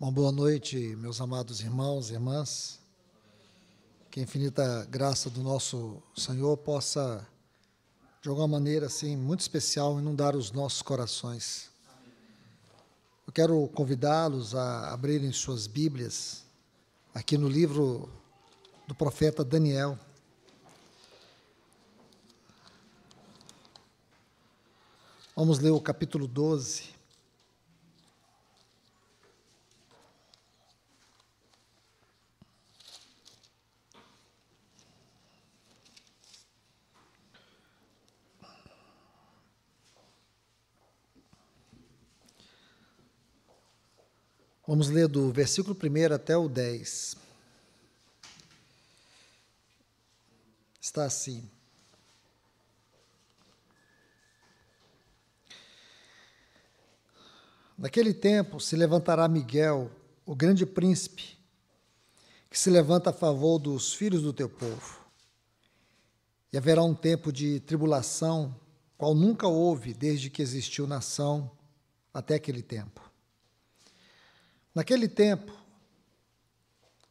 Uma boa noite, meus amados irmãos e irmãs. Que a infinita graça do nosso Senhor possa, de alguma maneira assim, muito especial, inundar os nossos corações. Eu quero convidá-los a abrirem suas Bíblias aqui no livro do profeta Daniel. Vamos ler o capítulo 12. Vamos ler do versículo 1 até o 10. Está assim. Naquele tempo se levantará Miguel, o grande príncipe, que se levanta a favor dos filhos do teu povo. E haverá um tempo de tribulação, qual nunca houve desde que existiu nação até aquele tempo. Naquele tempo,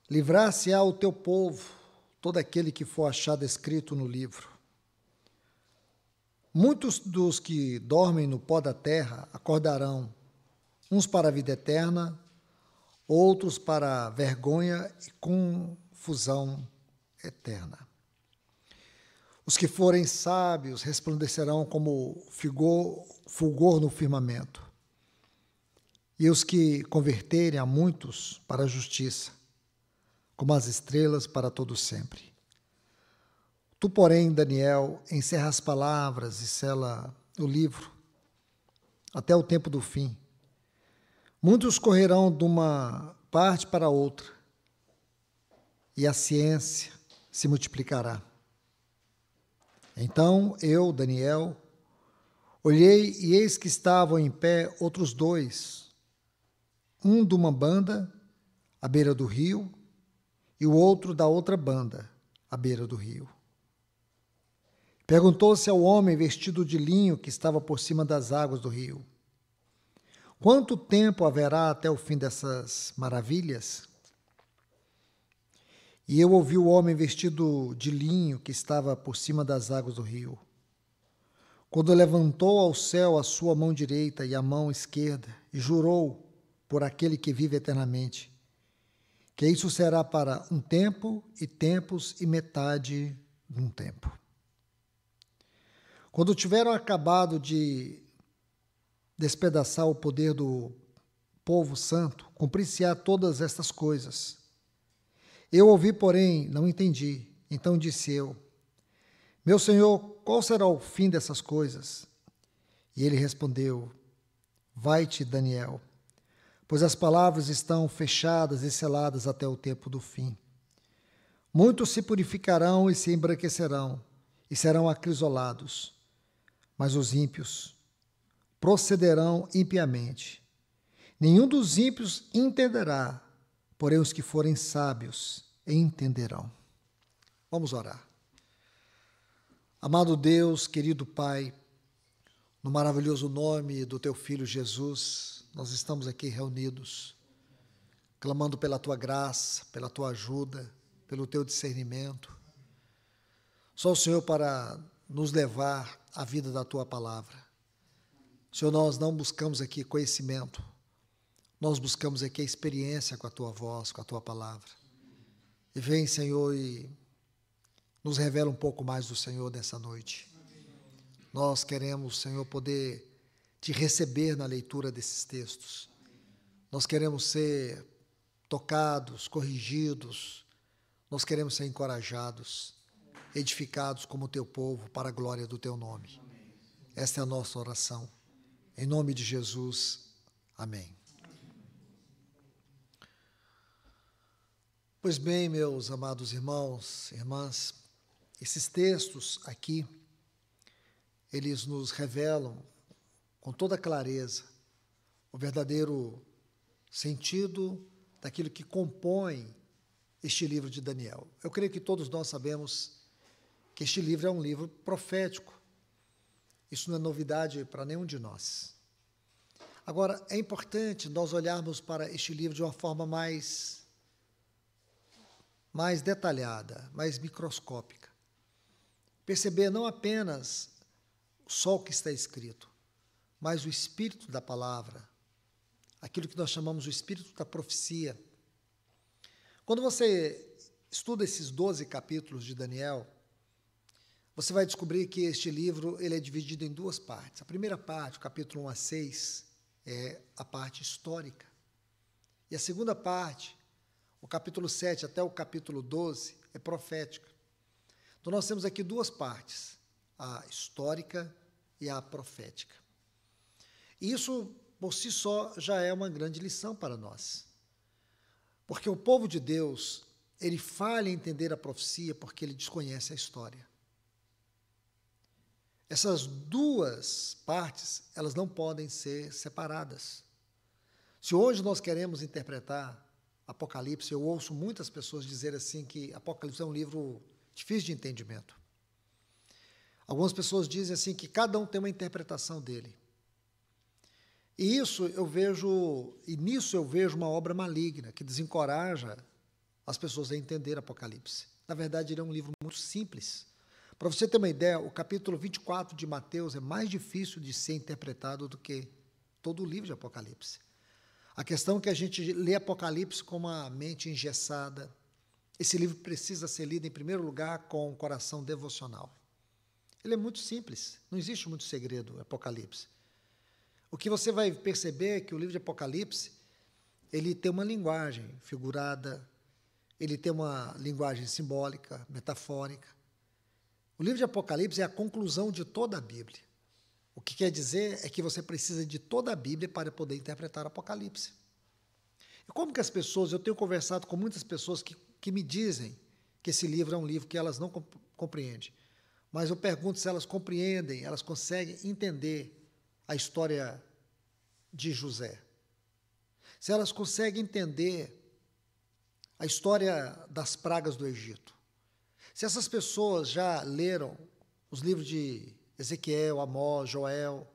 livrar-se-á o teu povo, todo aquele que for achado escrito no livro. Muitos dos que dormem no pó da terra acordarão, uns para a vida eterna, outros para a vergonha e confusão eterna. Os que forem sábios resplandecerão como fulgor no firmamento, e os que converterem a muitos para a justiça, como as estrelas para todo sempre. Tu, porém, Daniel, encerra as palavras e sela o livro até o tempo do fim. Muitos correrão de uma parte para outra, e a ciência se multiplicará. Então eu, Daniel, olhei e eis que estavam em pé outros dois, um de uma banda, à beira do rio, e o outro da outra banda, à beira do rio. Perguntou-se ao homem vestido de linho que estava por cima das águas do rio: quanto tempo haverá até o fim dessas maravilhas? E eu ouvi o homem vestido de linho que estava por cima das águas do rio, quando levantou ao céu a sua mão direita e a mão esquerda, e jurou por aquele que vive eternamente, que isso será para um tempo e tempos e metade de um tempo. Quando tiveram acabado de despedaçar o poder do povo santo, cumprir-se-á todas estas coisas. Eu ouvi, porém, não entendi. Então disse eu: meu Senhor, qual será o fim dessas coisas? E ele respondeu: vai-te, Daniel, pois as palavras estão fechadas e seladas até o tempo do fim. Muitos se purificarão e se embranquecerão, e serão acrisolados, mas os ímpios procederão impiamente. Nenhum dos ímpios entenderá, porém os que forem sábios entenderão. Vamos orar. Amado Deus, querido Pai, no maravilhoso nome do Teu Filho Jesus, nós estamos aqui reunidos, clamando pela Tua graça, pela Tua ajuda, pelo Teu discernimento. Só o Senhor para nos levar à vida da Tua palavra. Senhor, nós não buscamos aqui conhecimento, nós buscamos aqui a experiência com a Tua voz, com a Tua palavra. E vem, Senhor, e nos revela um pouco mais do Senhor nessa noite. Nós queremos, Senhor, poder Te receber na leitura desses textos. Nós queremos ser tocados, corrigidos, nós queremos ser encorajados, edificados como Teu povo para a glória do Teu nome. Esta é a nossa oração. Em nome de Jesus, amém. Pois bem, meus amados irmãos e irmãs, esses textos aqui, eles nos revelam com toda clareza o verdadeiro sentido daquilo que compõe este livro de Daniel. Eu creio que todos nós sabemos que este livro é um livro profético. Isso não é novidade para nenhum de nós. Agora, é importante nós olharmos para este livro de uma forma mais detalhada, mais microscópica. Perceber não apenas só o que está escrito, mas o espírito da palavra, aquilo que nós chamamos o espírito da profecia. Quando você estuda esses 12 capítulos de Daniel, você vai descobrir que este livro ele é dividido em duas partes. A primeira parte, o capítulo 1 a 6, é a parte histórica. E a segunda parte, o capítulo 7 até o capítulo 12, é profética. Então, nós temos aqui duas partes, a histórica e a profética. E isso, por si só, já é uma grande lição para nós. Porque o povo de Deus, ele falha em entender a profecia porque ele desconhece a história. Essas duas partes, elas não podem ser separadas. Se hoje nós queremos interpretar Apocalipse, eu ouço muitas pessoas dizer assim que Apocalipse é um livro difícil de entendimento. Algumas pessoas dizem assim que cada um tem uma interpretação dele. E nisso eu vejo uma obra maligna que desencoraja as pessoas a entender Apocalipse. Na verdade, ele é um livro muito simples. Para você ter uma ideia, o capítulo 24 de Mateus é mais difícil de ser interpretado do que todo o livro de Apocalipse. A questão é que a gente lê Apocalipse com uma mente engessada. Esse livro precisa ser lido, em primeiro lugar, com um coração devocional. Ele é muito simples, não existe muito segredo no Apocalipse. O que você vai perceber é que o livro de Apocalipse, ele tem uma linguagem figurada, ele tem uma linguagem simbólica, metafórica. O livro de Apocalipse é a conclusão de toda a Bíblia. O que quer dizer é que você precisa de toda a Bíblia para poder interpretar Apocalipse. E como que as pessoas, eu tenho conversado com muitas pessoas que me dizem que esse livro é um livro que elas não compreendem. Mas eu pergunto se elas compreendem, elas conseguem entender a história de José. Se elas conseguem entender a história das pragas do Egito. Se essas pessoas já leram os livros de Ezequiel, Amós, Joel,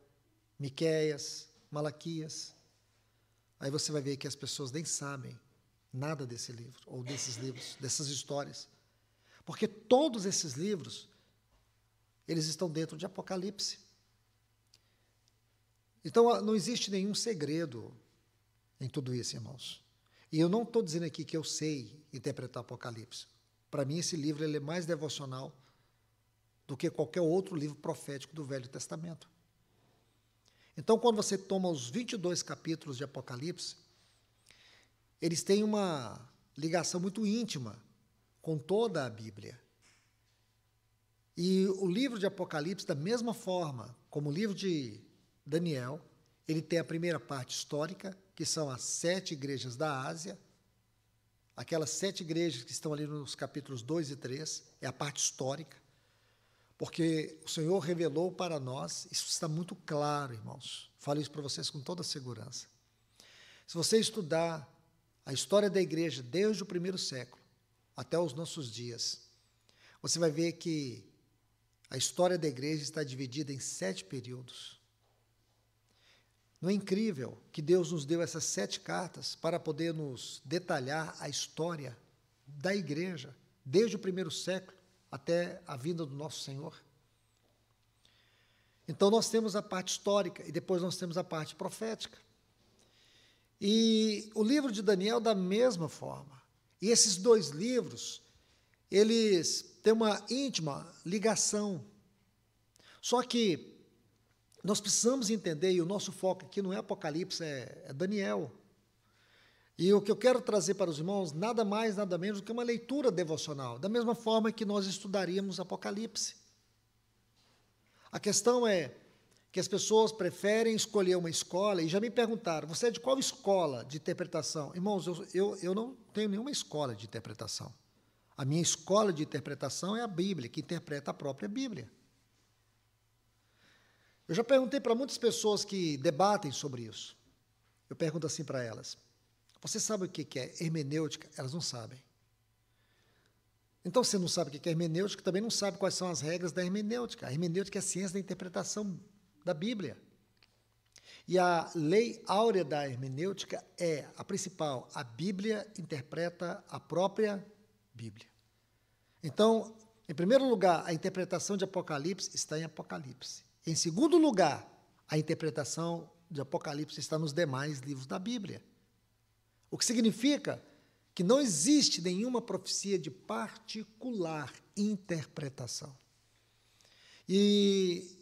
Miqueias, Malaquias, aí você vai ver que as pessoas nem sabem nada desse livro, ou desses livros, dessas histórias. Porque todos esses livros, eles estão dentro de Apocalipse. Então, não existe nenhum segredo em tudo isso, irmãos. E eu não estou dizendo aqui que eu sei interpretar Apocalipse. Para mim, esse livro ele é mais devocional do que qualquer outro livro profético do Velho Testamento. Então, quando você toma os 22 capítulos de Apocalipse, eles têm uma ligação muito íntima com toda a Bíblia. E o livro de Apocalipse, da mesma forma como o livro de Daniel, ele tem a primeira parte histórica, que são as 7 igrejas da Ásia. Aquelas 7 igrejas que estão ali nos capítulos 2 e 3, é a parte histórica, porque o Senhor revelou para nós, isso está muito claro, irmãos, falo isso para vocês com toda segurança. Se você estudar a história da igreja desde o primeiro século até os nossos dias, você vai ver que a história da igreja está dividida em 7 períodos. Não é incrível que Deus nos deu essas 7 cartas para poder nos detalhar a história da igreja, desde o primeiro século até a vinda do nosso Senhor? Então, nós temos a parte histórica e depois nós temos a parte profética. E o livro de Daniel, da mesma forma. E esses 2 livros, eles têm uma íntima ligação. Só que nós precisamos entender, e o nosso foco aqui não é Apocalipse, é Daniel. E o que eu quero trazer para os irmãos, nada mais, nada menos do que uma leitura devocional, da mesma forma que nós estudaríamos Apocalipse. A questão é que as pessoas preferem escolher uma escola, e já me perguntaram, você é de qual escola de interpretação? Irmãos, eu não tenho nenhuma escola de interpretação. A minha escola de interpretação é a Bíblia, que interpreta a própria Bíblia. Eu já perguntei para muitas pessoas que debatem sobre isso. Eu pergunto assim para elas, você sabe o que é hermenêutica? Elas não sabem. Então, você não sabe o que é hermenêutica, também não sabe quais são as regras da hermenêutica. A hermenêutica é a ciência da interpretação da Bíblia. E a lei áurea da hermenêutica é a principal. A Bíblia interpreta a própria Bíblia. Então, em primeiro lugar, a interpretação de Apocalipse está em Apocalipse. Em segundo lugar, a interpretação de Apocalipse está nos demais livros da Bíblia. O que significa que não existe nenhuma profecia de particular interpretação. E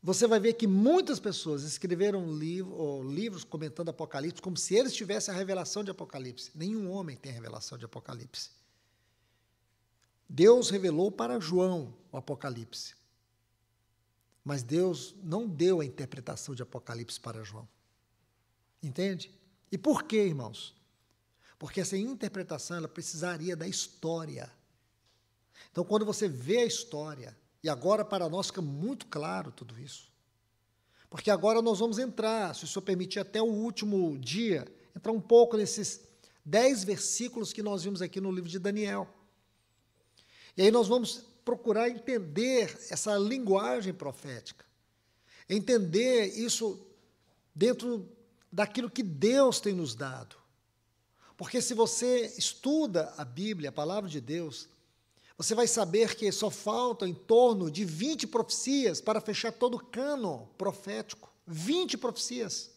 você vai ver que muitas pessoas escreveram livros comentando Apocalipse como se eles tivessem a revelação de Apocalipse. Nenhum homem tem a revelação de Apocalipse. Deus revelou para João o Apocalipse, mas Deus não deu a interpretação de Apocalipse para João. Entende? E por quê, irmãos? Porque essa interpretação ela precisaria da história. Então, quando você vê a história, e agora para nós fica muito claro tudo isso, porque agora nós vamos entrar, se o Senhor permitir, até o último dia, entrar um pouco nesses 10 versículos que nós vimos aqui no livro de Daniel. E aí nós vamos procurar entender essa linguagem profética, entender isso dentro daquilo que Deus tem nos dado. Porque se você estuda a Bíblia, a palavra de Deus, você vai saber que só faltam em torno de 20 profecias para fechar todo o cânon profético. 20 profecias.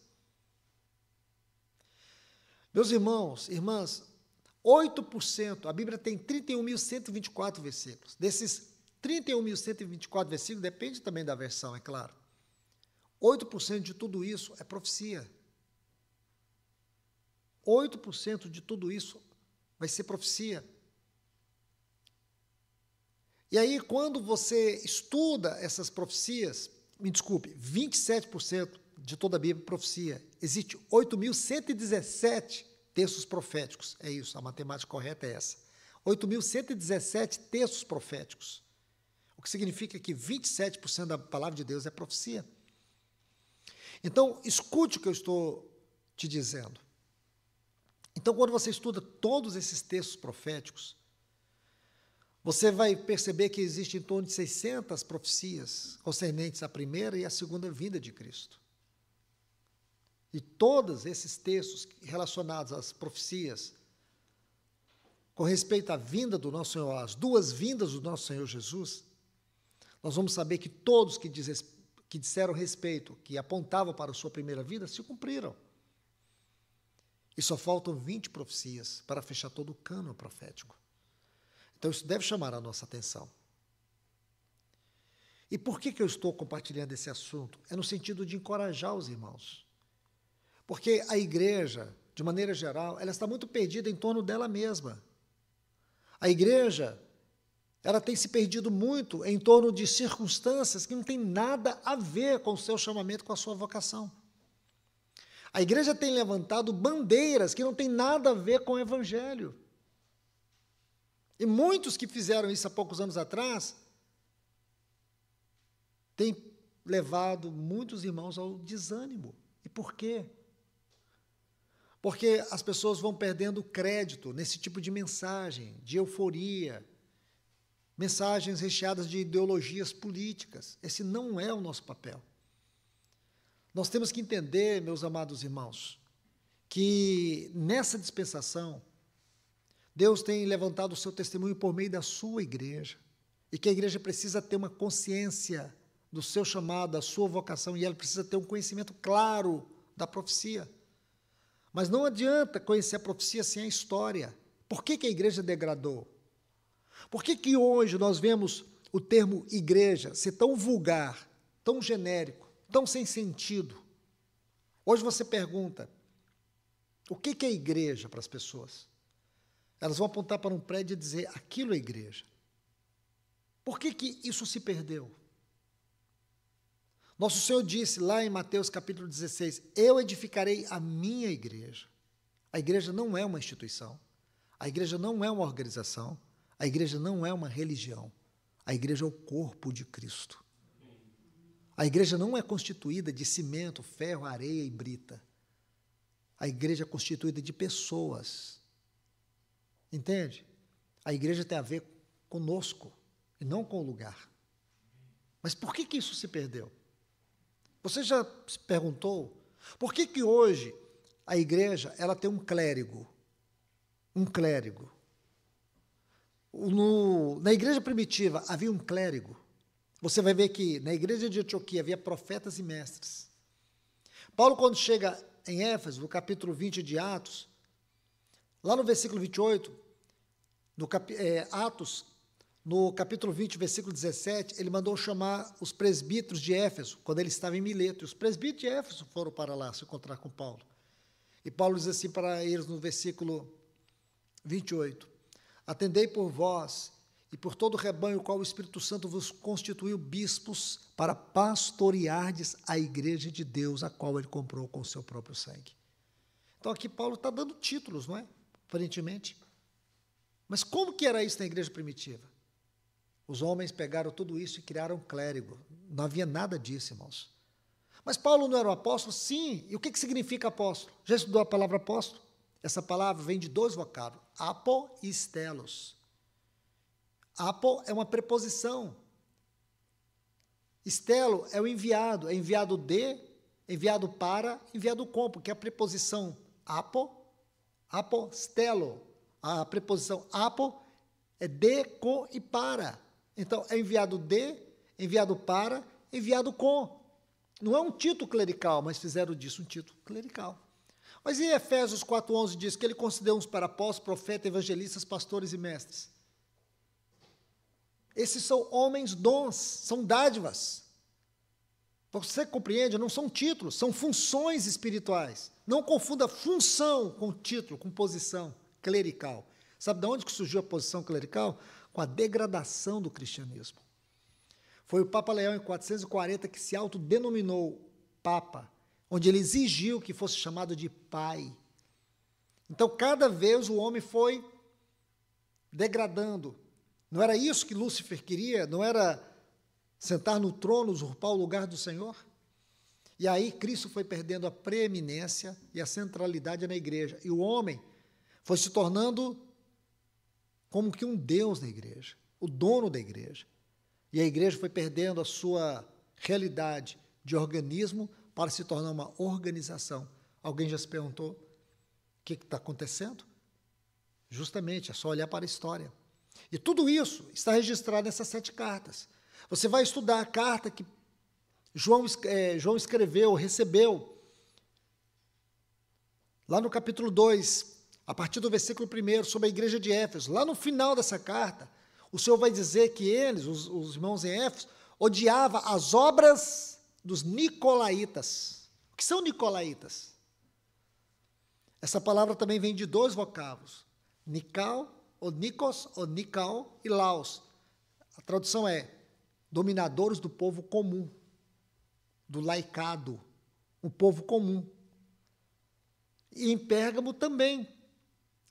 Meus irmãos, irmãs, 8%, a Bíblia tem 31.124 versículos. Desses 31.124 versículos, depende também da versão, é claro. 8% de tudo isso é profecia. 8% de tudo isso vai ser profecia. E aí, quando você estuda essas profecias, me desculpe, 27% de toda a Bíblia é profecia. Existe 8.117 textos proféticos. É isso, a matemática correta é essa. 8.117 textos proféticos. O que significa que 27% da palavra de Deus é profecia. Então, escute o que eu estou te dizendo. Então, quando você estuda todos esses textos proféticos, você vai perceber que existe em torno de 600 profecias concernentes à primeira e à segunda vinda de Cristo. E todos esses textos relacionados às profecias, com respeito à vinda do nosso Senhor, às duas vindas do nosso Senhor Jesus, nós vamos saber que todos que disseram respeito, que apontavam para a sua primeira vida, se cumpriram. E só faltam 20 profecias para fechar todo o cânon profético. Então, isso deve chamar a nossa atenção. E por que eu estou compartilhando esse assunto? É no sentido de encorajar os irmãos. Porque a igreja, de maneira geral, ela está muito perdida em torno dela mesma. A igreja, ela tem se perdido muito em torno de circunstâncias que não têm nada a ver com o seu chamamento, com a sua vocação. A igreja tem levantado bandeiras que não têm nada a ver com o evangelho. E muitos que fizeram isso há poucos anos atrás têm levado muitos irmãos ao desânimo. E por quê? Porque as pessoas vão perdendo crédito nesse tipo de mensagem, de euforia, mensagens recheadas de ideologias políticas. Esse não é o nosso papel. Nós temos que entender, meus amados irmãos, que nessa dispensação, Deus tem levantado o seu testemunho por meio da sua igreja, e que a igreja precisa ter uma consciência do seu chamado, da sua vocação, e ela precisa ter um conhecimento claro da profecia. Mas não adianta conhecer a profecia sem a história. Por que a igreja degradou? Por que hoje nós vemos o termo igreja ser tão vulgar, tão genérico, tão sem sentido? Hoje você pergunta, o que é igreja para as pessoas? Elas vão apontar para um prédio e dizer, aquilo é igreja. Por que isso se perdeu? Nosso Senhor disse lá em Mateus capítulo 16, eu edificarei a minha igreja. A igreja não é uma instituição, a igreja não é uma organização, a igreja não é uma religião, a igreja é o corpo de Cristo. A igreja não é constituída de cimento, ferro, areia e brita. A igreja é constituída de pessoas. Entende? A igreja tem a ver conosco e não com o lugar. Mas por que isso se perdeu? Você já se perguntou por que que hoje a igreja ela tem um clérigo? Um clérigo. Na igreja primitiva havia um clérigo. Você vai ver que na igreja de Antioquia havia profetas e mestres. Paulo, quando chega em Éfeso, no capítulo 20 de Atos, lá no versículo 28, Atos, no capítulo 20, versículo 17, ele mandou chamar os presbíteros de Éfeso, quando ele estava em Mileto. E os presbíteros de Éfeso foram para lá se encontrar com Paulo. E Paulo diz assim para eles no versículo 28, atendei por vós e por todo o rebanho o qual o Espírito Santo vos constituiu bispos para pastoreardes a igreja de Deus, a qual ele comprou com o seu próprio sangue. Então aqui Paulo está dando títulos, não é? Aparentemente. Mas como que era isso na igreja primitiva? Os homens pegaram tudo isso e criaram um clérigo. Não havia nada disso, irmãos. Mas Paulo não era um apóstolo? Sim. E o que significa apóstolo? Já estudou a palavra apóstolo? Essa palavra vem de dois vocábulos, apo e stelos. Apo é uma preposição. Stelo é o enviado. É enviado de, enviado para, enviado com, porque a preposição apo, stelo. A preposição apo é de, com e para. Então, é enviado de, enviado para, enviado com. Não é um título clerical, mas fizeram disso um título clerical. Mas em Efésios 4,11 diz que ele concedeu uns para apóstolos, profetas, evangelistas, pastores e mestres. Esses são homens dons, são dádivas. Você compreende? Não são títulos, são funções espirituais. Não confunda função com título, com posição clerical. Sabe de onde que surgiu a posição clerical? Com a degradação do cristianismo. Foi o Papa Leão, em 440, que se autodenominou Papa, onde ele exigiu que fosse chamado de pai. Então, cada vez o homem foi degradando. Não era isso que Lúcifer queria? Não era sentar no trono, usurpar o lugar do Senhor? E aí Cristo foi perdendo a preeminência e a centralidade na igreja. E o homem foi se tornando como que um Deus na igreja, o dono da igreja. E a igreja foi perdendo a sua realidade de organismo para se tornar uma organização. Alguém já se perguntou o que está acontecendo? Justamente, é só olhar para a história. E tudo isso está registrado nessas 7 cartas. Você vai estudar a carta que João escreveu, recebeu, lá no capítulo 2, a partir do versículo 1, sobre a igreja de Éfeso. Lá no final dessa carta, o Senhor vai dizer que eles, os irmãos em Éfeso, odiavam as obras dos nicolaítas. O que são nicolaítas? Essa palavra também vem de 2 vocábulos, Nical, ou Nikos, ou Nical e Laos. A tradução é dominadores do povo comum, do laicado, o povo comum. E em Pérgamo também.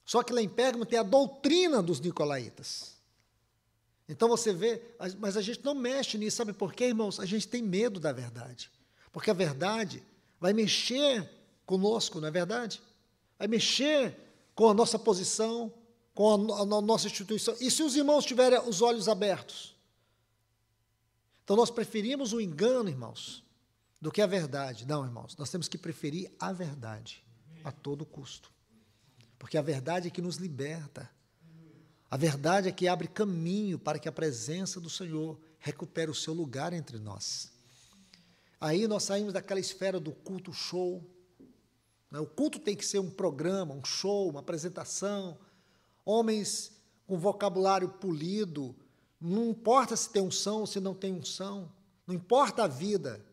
Só que lá em Pérgamo tem a doutrina dos nicolaítas. Então você vê, mas a gente não mexe nisso, sabe por quê, irmãos? A gente tem medo da verdade. Porque a verdade vai mexer conosco, não é verdade? Vai mexer com a nossa posição, com a nossa instituição. E se os irmãos tiverem os olhos abertos? Então nós preferimos o engano, irmãos, do que a verdade. Não, irmãos, nós temos que preferir a verdade a todo custo. Porque a verdade é que nos liberta. A verdade é que abre caminho para que a presença do Senhor recupere o seu lugar entre nós. Aí nós saímos daquela esfera do culto show. O culto tem que ser um programa, um show, uma apresentação. Homens com vocabulário polido. Não importa se tem unção ou se não tem unção. Não importa a vida.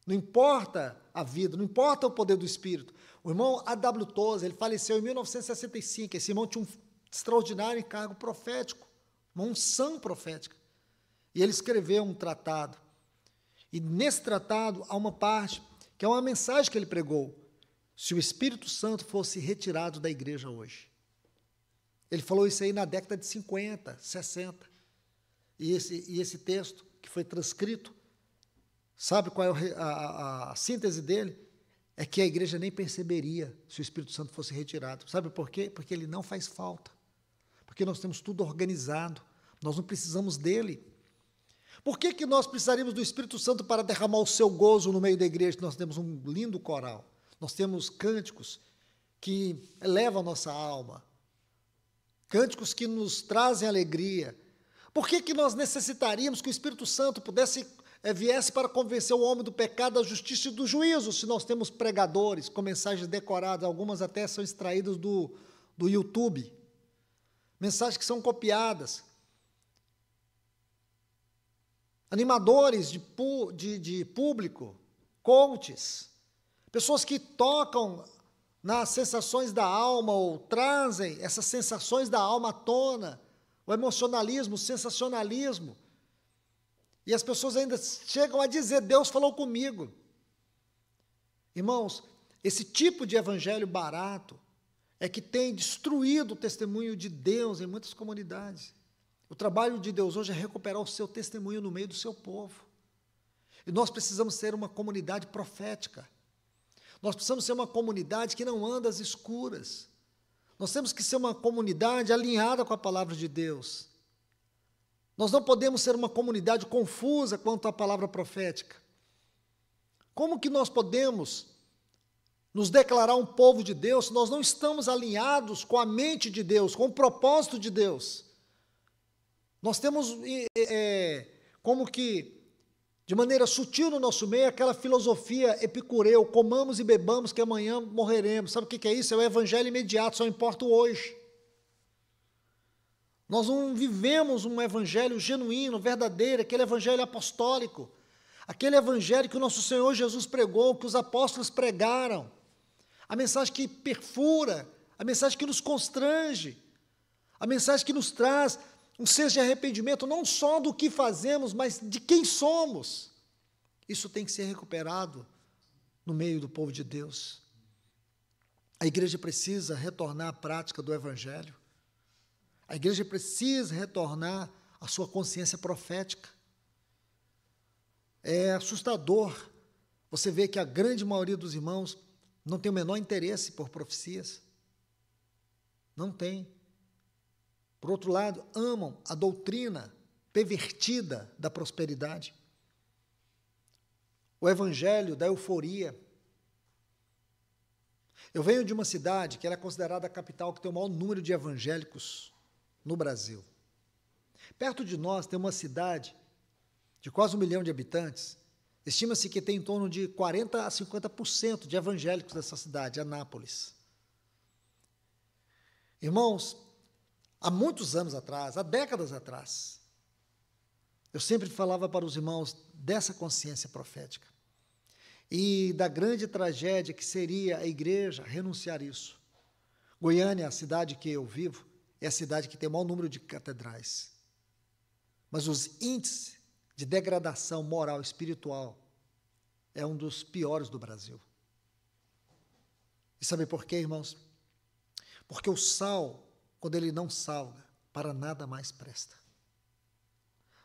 Não importa a vida, não importa o poder do Espírito. O irmão A.W. Tozer, ele faleceu em 1965. Esse irmão tinha um extraordinário encargo profético, uma unção profética. E ele escreveu um tratado. E nesse tratado há uma parte que é uma mensagem que ele pregou. Se o Espírito Santo fosse retirado da igreja hoje. Ele falou isso aí na década de 50, 60. E esse texto que foi transcrito, sabe qual é a síntese dele? É que a igreja nem perceberia se o Espírito Santo fosse retirado. Sabe por quê? Porque ele não faz falta. Porque nós temos tudo organizado. Nós não precisamos dele. Por que que nós precisaríamos do Espírito Santo para derramar o seu gozo no meio da igreja? Nós temos um lindo coral, nós temos cânticos que elevam a nossa alma, cânticos que nos trazem alegria. Por que que nós necessitaríamos que o Espírito Santo viesse para convencer o homem do pecado, da justiça e do juízo, se nós temos pregadores com mensagens decoradas, algumas até são extraídas do YouTube, mensagens que são copiadas, animadores de público, coaches, pessoas que tocam nas sensações da alma ou trazem essas sensações da alma à tona, o emocionalismo, o sensacionalismo. E as pessoas ainda chegam a dizer, Deus falou comigo. Irmãos, esse tipo de evangelho barato é que tem destruído o testemunho de Deus em muitas comunidades. O trabalho de Deus hoje é recuperar o seu testemunho no meio do seu povo. E nós precisamos ser uma comunidade profética. Nós precisamos ser uma comunidade que não anda às escuras. Nós temos que ser uma comunidade alinhada com a palavra de Deus. Nós não podemos ser uma comunidade confusa quanto à palavra profética. Como que nós podemos nos declarar um povo de Deus se nós não estamos alinhados com a mente de Deus, com o propósito de Deus? Nós temos como que, de maneira sutil no nosso meio, aquela filosofia epicureu, comamos e bebamos que amanhã morreremos. Sabe o que é isso? É o evangelho imediato, só importa o hoje. Nós não vivemos um evangelho genuíno, verdadeiro, aquele evangelho apostólico, aquele evangelho que o nosso Senhor Jesus pregou, que os apóstolos pregaram, a mensagem que perfura, a mensagem que nos constrange, a mensagem que nos traz um senso de arrependimento, não só do que fazemos, mas de quem somos. Isso tem que ser recuperado no meio do povo de Deus. A igreja precisa retornar à prática do evangelho. A igreja precisa retornar à sua consciência profética. É assustador você ver que a grande maioria dos irmãos não tem o menor interesse por profecias. Não tem. Por outro lado, amam a doutrina pervertida da prosperidade. O evangelho da euforia. Eu venho de uma cidade que ela é considerada a capital que tem o maior número de evangélicos no Brasil. Perto de nós tem uma cidade de quase 1 milhão de habitantes. Estima-se que tem em torno de 40% a 50% de evangélicos dessa cidade, Anápolis. Irmãos, há muitos anos atrás, há décadas atrás, eu sempre falava para os irmãos dessa consciência profética e da grande tragédia que seria a igreja renunciar a isso. Goiânia, a cidade que eu vivo, é a cidade que tem o maior número de catedrais. Mas os índices de degradação moral e espiritual é um dos piores do Brasil. E sabe por quê, irmãos? Porque o sal, quando ele não salga, para nada mais presta.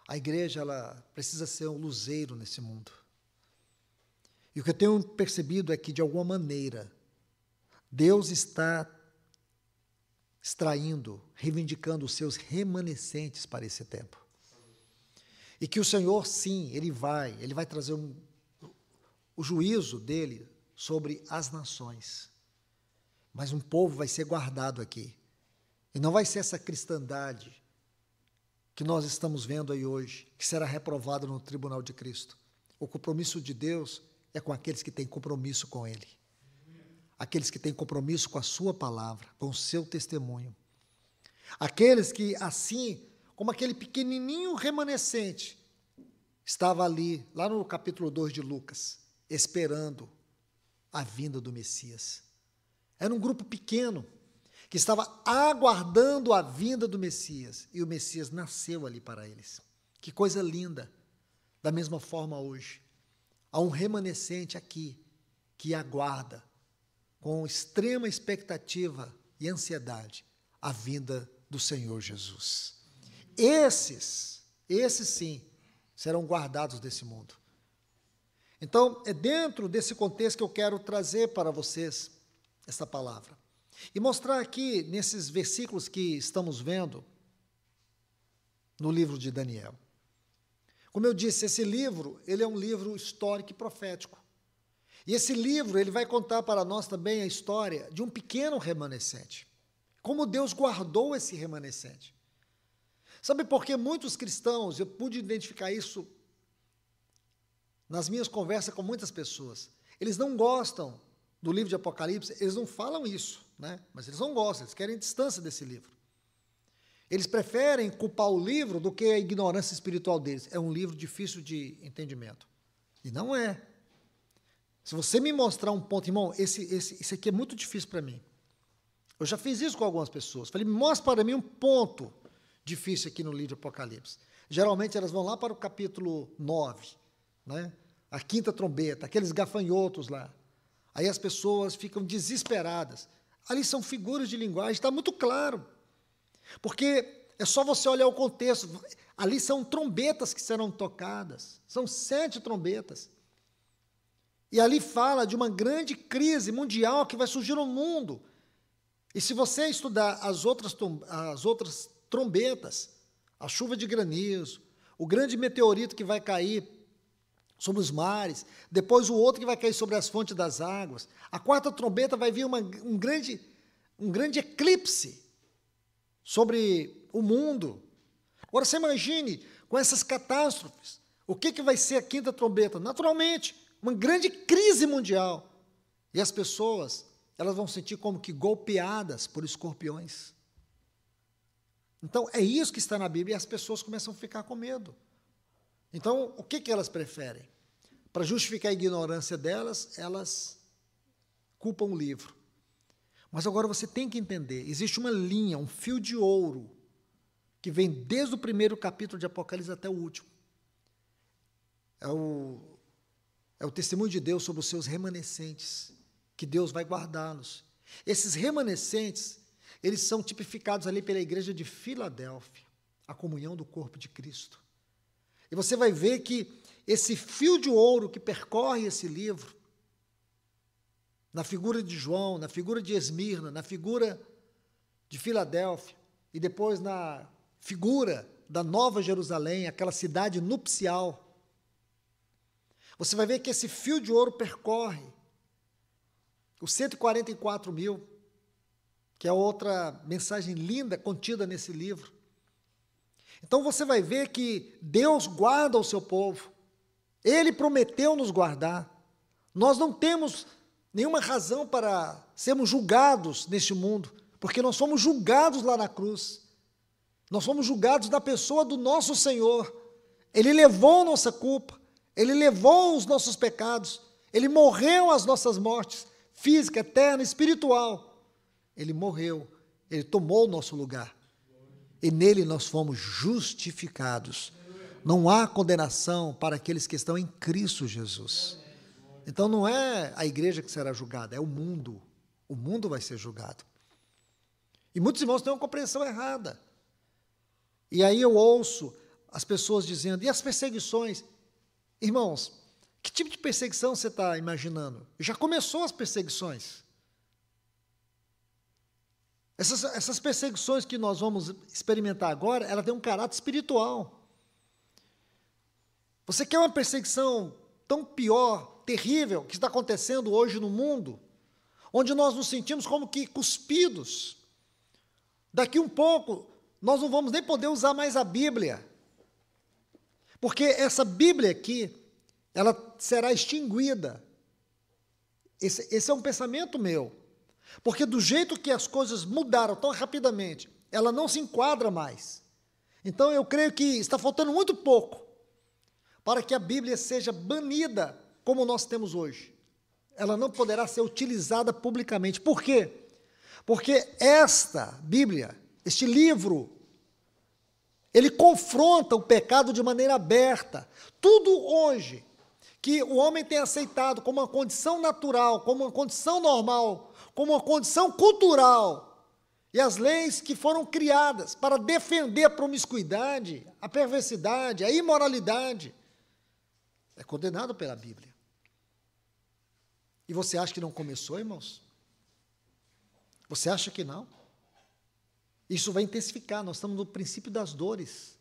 A igreja, ela precisa ser um luzeiro nesse mundo. E o que eu tenho percebido é que, de alguma maneira, Deus está extraindo, reivindicando os seus remanescentes para esse tempo. E que o Senhor, sim, Ele vai trazer o juízo dele sobre as nações. Mas um povo vai ser guardado aqui. E não vai ser essa cristandade que nós estamos vendo aí hoje, que será reprovada no tribunal de Cristo. O compromisso de Deus é com aqueles que têm compromisso com Ele. Aqueles que têm compromisso com a sua palavra, com o seu testemunho. Aqueles que, assim, como aquele pequenininho remanescente, estava ali, lá no capítulo 2 de Lucas, esperando a vinda do Messias. Era um grupo pequeno, que estava aguardando a vinda do Messias, e o Messias nasceu ali para eles. Que coisa linda! Da mesma forma hoje, há um remanescente aqui, que aguarda, com extrema expectativa e ansiedade, a vinda do Senhor Jesus. Esses sim, serão guardados desse mundo. Então, é dentro desse contexto que eu quero trazer para vocês essa palavra. E mostrar aqui, nesses versículos que estamos vendo, no livro de Daniel. Como eu disse, esse livro, ele é um livro histórico e profético. E esse livro, ele vai contar para nós também a história de um pequeno remanescente. Como Deus guardou esse remanescente. Sabe por que muitos cristãos, eu pude identificar isso nas minhas conversas com muitas pessoas, eles não gostam do livro de Apocalipse, eles não falam isso, né? Mas eles não gostam, eles querem distância desse livro. Eles preferem culpar o livro do que a ignorância espiritual deles. É um livro difícil de entendimento. E não é. Se você me mostrar um ponto, irmão, esse aqui é muito difícil para mim. Eu já fiz isso com algumas pessoas. Falei, mostra para mim um ponto difícil aqui no livro de Apocalipse. Geralmente elas vão lá para o capítulo 9, né? A quinta trombeta, aqueles gafanhotos lá. Aí as pessoas ficam desesperadas. Ali são figuras de linguagem, está muito claro. Porque é só você olhar o contexto. Ali são trombetas que serão tocadas. São 7 trombetas. E ali fala de uma grande crise mundial que vai surgir no mundo. E se você estudar as outras trombetas, a chuva de granizo, o grande meteorito que vai cair sobre os mares, depois o outro que vai cair sobre as fontes das águas, a quarta trombeta vai vir um grande eclipse sobre o mundo. Agora você imagine, com essas catástrofes, o que vai ser a quinta trombeta? Naturalmente, uma grande crise mundial. E as pessoas, elas vão sentir como que golpeadas por escorpiões. Então, é isso que está na Bíblia, e as pessoas começam a ficar com medo. Então, o que elas preferem? Para justificar a ignorância delas, elas culpam o livro. Mas agora você tem que entender, existe uma linha, um fio de ouro, que vem desde o primeiro capítulo de Apocalipse até o último. É o testemunho de Deus sobre os seus remanescentes, que Deus vai guardá-los. Esses remanescentes, eles são tipificados ali pela igreja de Filadélfia, a comunhão do corpo de Cristo. E você vai ver que esse fio de ouro que percorre esse livro, na figura de João, na figura de Esmirna, na figura de Filadélfia, e depois na figura da Nova Jerusalém, aquela cidade nupcial, você vai ver que esse fio de ouro percorre os 144 mil, que é outra mensagem linda contida nesse livro. Então você vai ver que Deus guarda o seu povo. Ele prometeu nos guardar. Nós não temos nenhuma razão para sermos julgados neste mundo, porque nós somos julgados lá na cruz. Nós somos julgados na pessoa do nosso Senhor. Ele levou nossa culpa, Ele levou os nossos pecados, Ele morreu as nossas mortes, física, eterna, espiritual. Ele morreu, Ele tomou o nosso lugar. E nele nós fomos justificados. Não há condenação para aqueles que estão em Cristo Jesus. Então não é a igreja que será julgada, é o mundo. O mundo vai ser julgado. E muitos irmãos têm uma compreensão errada. E aí eu ouço as pessoas dizendo, e as perseguições? Irmãos, que tipo de perseguição você está imaginando? Já começou as perseguições. Essas perseguições que nós vamos experimentar agora, ela tem um caráter espiritual. Você quer uma perseguição tão pior, terrível, que está acontecendo hoje no mundo, onde nós nos sentimos como que cuspidos. Daqui um pouco, nós não vamos nem poder usar mais a Bíblia, porque essa Bíblia aqui, ela será extinguida. Esse é um pensamento meu. Porque do jeito que as coisas mudaram tão rapidamente, ela não se enquadra mais. Então eu creio que está faltando muito pouco para que a Bíblia seja banida como nós temos hoje. Ela não poderá ser utilizada publicamente. Por quê? Porque esta Bíblia, este livro, ele confronta o pecado de maneira aberta. Tudo hoje que o homem tem aceitado como uma condição natural, como uma condição normal, como uma condição cultural, e as leis que foram criadas para defender a promiscuidade, a perversidade, a imoralidade, é condenado pela Bíblia. E você acha que não começou, irmãos? Você acha que não? Isso vai intensificar, nós estamos no princípio das dores.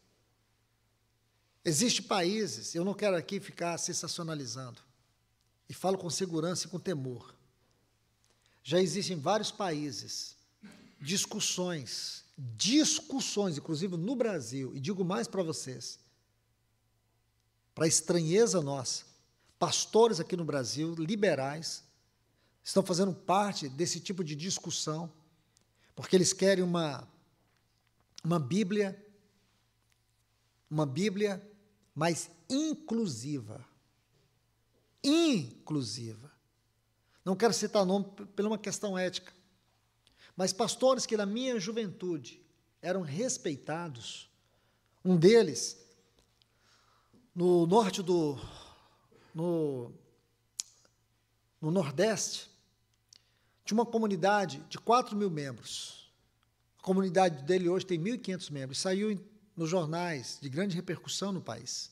Existem países, eu não quero aqui ficar sensacionalizando, e falo com segurança e com temor. Já existem vários países, discussões, inclusive no Brasil, e digo mais para vocês, para estranheza nossa, pastores aqui no Brasil, liberais, estão fazendo parte desse tipo de discussão, porque eles querem uma Bíblia mais inclusiva. Inclusiva. Não quero citar nome por uma questão ética, mas pastores que na minha juventude eram respeitados, um deles, no norte no Nordeste, tinha uma comunidade de 4.000 membros. A comunidade dele hoje tem 1.500 membros. Saiu nos jornais de grande repercussão no país,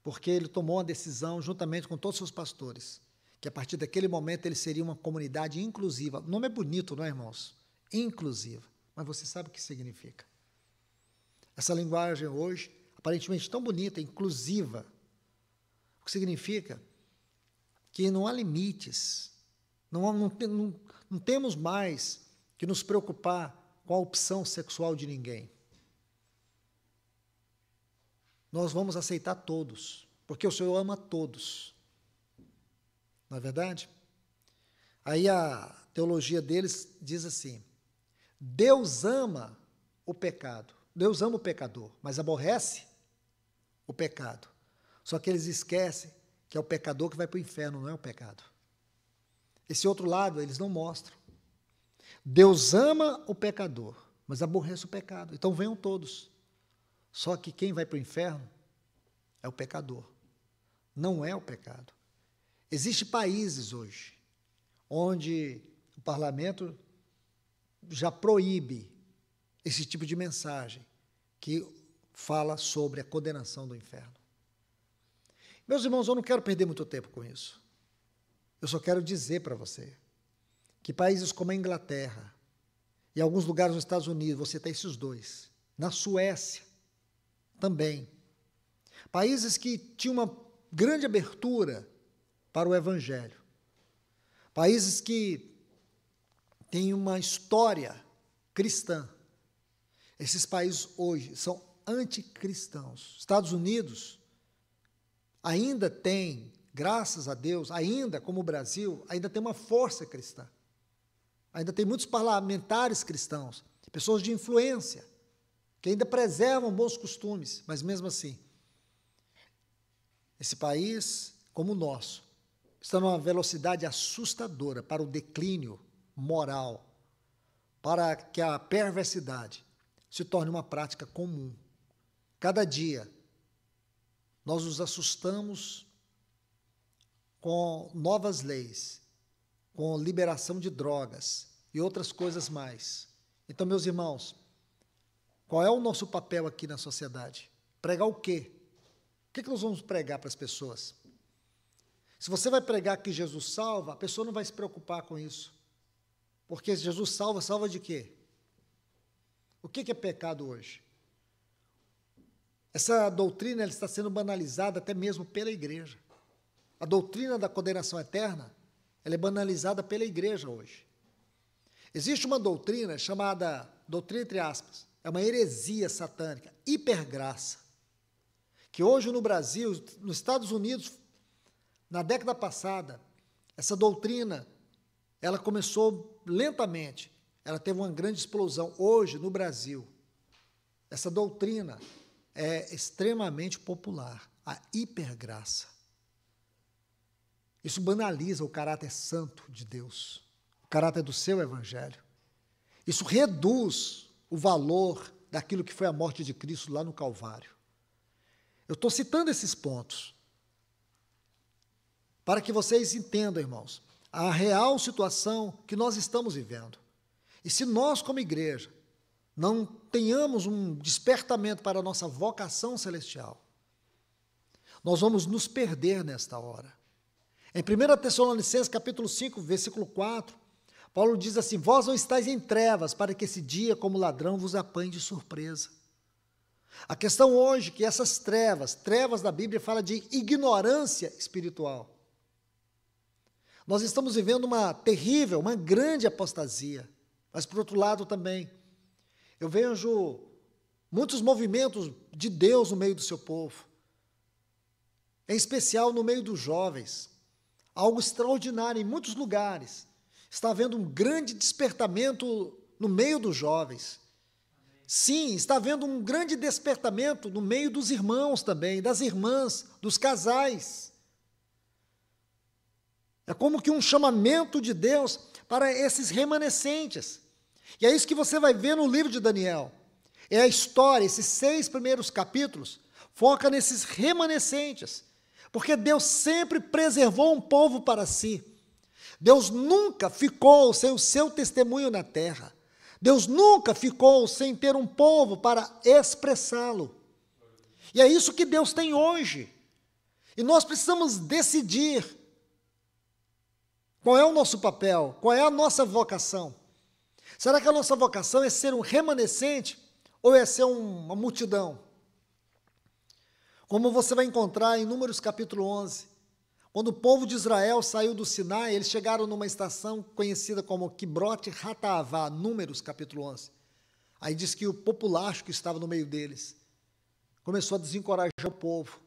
porque ele tomou uma decisão, juntamente com todos os seus pastores, que a partir daquele momento ele seria uma comunidade inclusiva. O nome é bonito, não é, irmãos? Inclusiva. Mas você sabe o que significa. Essa linguagem hoje, aparentemente tão bonita, inclusiva, o que significa que não há limites, não temos mais que nos preocupar com a opção sexual de ninguém. Nós vamos aceitar todos, porque o Senhor ama todos. Não é verdade? Aí a teologia deles diz assim: Deus ama o pecado, Deus ama o pecador, mas aborrece o pecado. Só que eles esquecem que é o pecador que vai para o inferno, não é o pecado. Esse outro lado eles não mostram. Deus ama o pecador, mas aborrece o pecado. Então venham todos. Só que quem vai para o inferno é o pecador, não é o pecado. Existem países hoje onde o parlamento já proíbe esse tipo de mensagem que fala sobre a condenação do inferno. Meus irmãos, eu não quero perder muito tempo com isso. Eu só quero dizer para você que países como a Inglaterra e alguns lugares nos Estados Unidos, você tem esses dois, na Suécia também, países que tinham uma grande abertura para o Evangelho, países que têm uma história cristã. Esses países hoje são anticristãos. Estados Unidos ainda tem, graças a Deus, ainda como o Brasil, ainda tem uma força cristã. Ainda tem muitos parlamentares cristãos, pessoas de influência, que ainda preservam bons costumes, mas mesmo assim, esse país, como o nosso, está numa velocidade assustadora para o declínio moral, para que a perversidade se torne uma prática comum. Cada dia, nós nos assustamos com novas leis, com liberação de drogas e outras coisas mais. Então, meus irmãos, qual é o nosso papel aqui na sociedade? Pregar o quê? O que nós vamos pregar para as pessoas? Se você vai pregar que Jesus salva, a pessoa não vai se preocupar com isso. Porque Jesus salva, salva de quê? O que é pecado hoje? Essa doutrina ela está sendo banalizada até mesmo pela igreja. A doutrina da condenação eterna, ela é banalizada pela igreja hoje. Existe uma doutrina chamada, doutrina entre aspas, é uma heresia satânica, hipergraça, que hoje no Brasil, nos Estados Unidos, na década passada, essa doutrina, ela começou lentamente, ela teve uma grande explosão. Hoje, no Brasil, essa doutrina é extremamente popular, a hipergraça. Isso banaliza o caráter santo de Deus, o caráter do seu evangelho. Isso reduz o valor daquilo que foi a morte de Cristo lá no Calvário. Eu estou citando esses pontos para que vocês entendam, irmãos, a real situação que nós estamos vivendo. E se nós, como igreja, não tenhamos um despertamento para a nossa vocação celestial, nós vamos nos perder nesta hora. Em 1 Tessalonicenses, capítulo 5, versículo 4, Paulo diz assim: vós não estáis em trevas, para que esse dia, como ladrão, vos apanhe de surpresa. A questão hoje é que essas trevas da Bíblia fala de ignorância espiritual. Nós estamos vivendo uma terrível, uma grande apostasia, mas por outro lado também, eu vejo muitos movimentos de Deus no meio do seu povo, em especial no meio dos jovens, algo extraordinário em muitos lugares. Está havendo um grande despertamento no meio dos jovens. Sim, está havendo um grande despertamento no meio dos irmãos também, das irmãs, dos casais. É como que um chamamento de Deus para esses remanescentes. E é isso que você vai ver no livro de Daniel. É a história, esses 6 primeiros capítulos, foca nesses remanescentes. Porque Deus sempre preservou um povo para si. Deus nunca ficou sem o seu testemunho na terra. Deus nunca ficou sem ter um povo para expressá-lo. E é isso que Deus tem hoje. E nós precisamos decidir qual é o nosso papel, qual é a nossa vocação. Será que a nossa vocação é ser um remanescente ou é ser uma multidão? Como você vai encontrar em Números capítulo 11, quando o povo de Israel saiu do Sinai, eles chegaram numa estação conhecida como Quibrote Hataavá, Números capítulo 11. Aí diz que o populacho que estava no meio deles começou a desencorajar o povo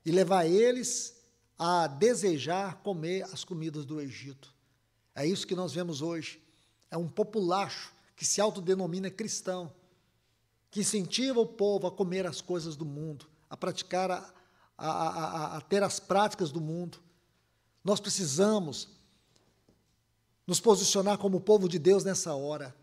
e levar eles a desejar comer as comidas do Egito. É isso que nós vemos hoje. É um populacho que se autodenomina cristão, que incentiva o povo a comer as coisas do mundo, a praticar, a ter as práticas do mundo. Nós precisamos nos posicionar como povo de Deus nessa hora.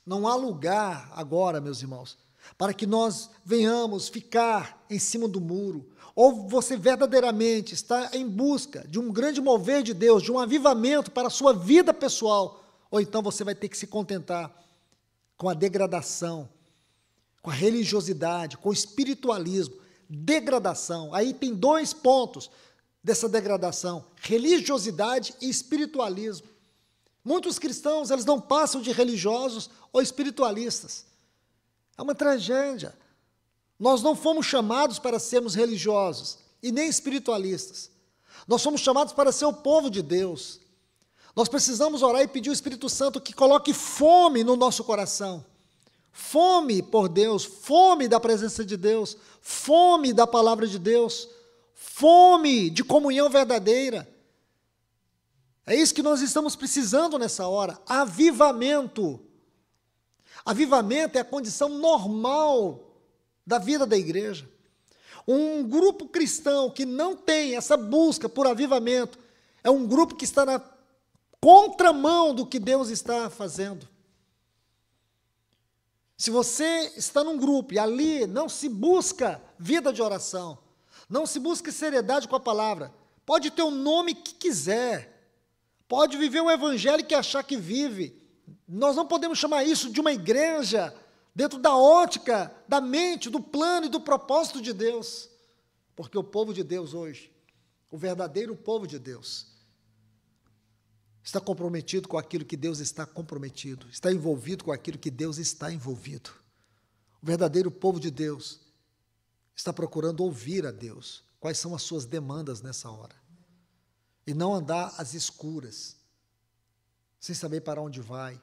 Não há lugar agora, meus irmãos, para que nós venhamos ficar em cima do muro. Ou você verdadeiramente está em busca de um grande mover de Deus, de um avivamento para a sua vida pessoal, ou então você vai ter que se contentar com a degradação, com a religiosidade, com o espiritualismo. Degradação. Aí tem 2 pontos dessa degradação: religiosidade e espiritualismo. Muitos cristãos, eles não passam de religiosos ou espiritualistas. É uma tragédia. Nós não fomos chamados para sermos religiosos e nem espiritualistas. Nós fomos chamados para ser o povo de Deus. Nós precisamos orar e pedir ao Espírito Santo que coloque fome no nosso coração. Fome por Deus, fome da presença de Deus, fome da palavra de Deus, fome de comunhão verdadeira. É isso que nós estamos precisando nessa hora, avivamento. Avivamento é a condição normal da vida da igreja. Um grupo cristão que não tem essa busca por avivamento é um grupo que está na contramão do que Deus está fazendo. Se você está num grupo e ali não se busca vida de oração, não se busca seriedade com a palavra, pode ter o nome que quiser, pode viver o evangelho que achar que vive, nós não podemos chamar isso de uma igreja dentro da ótica, da mente, do plano e do propósito de Deus, porque o povo de Deus hoje, o verdadeiro povo de Deus, está comprometido com aquilo que Deus está comprometido, está envolvido com aquilo que Deus está envolvido. O verdadeiro povo de Deus está procurando ouvir a Deus, quais são as suas demandas nessa hora, e não andar às escuras, sem saber para onde vai,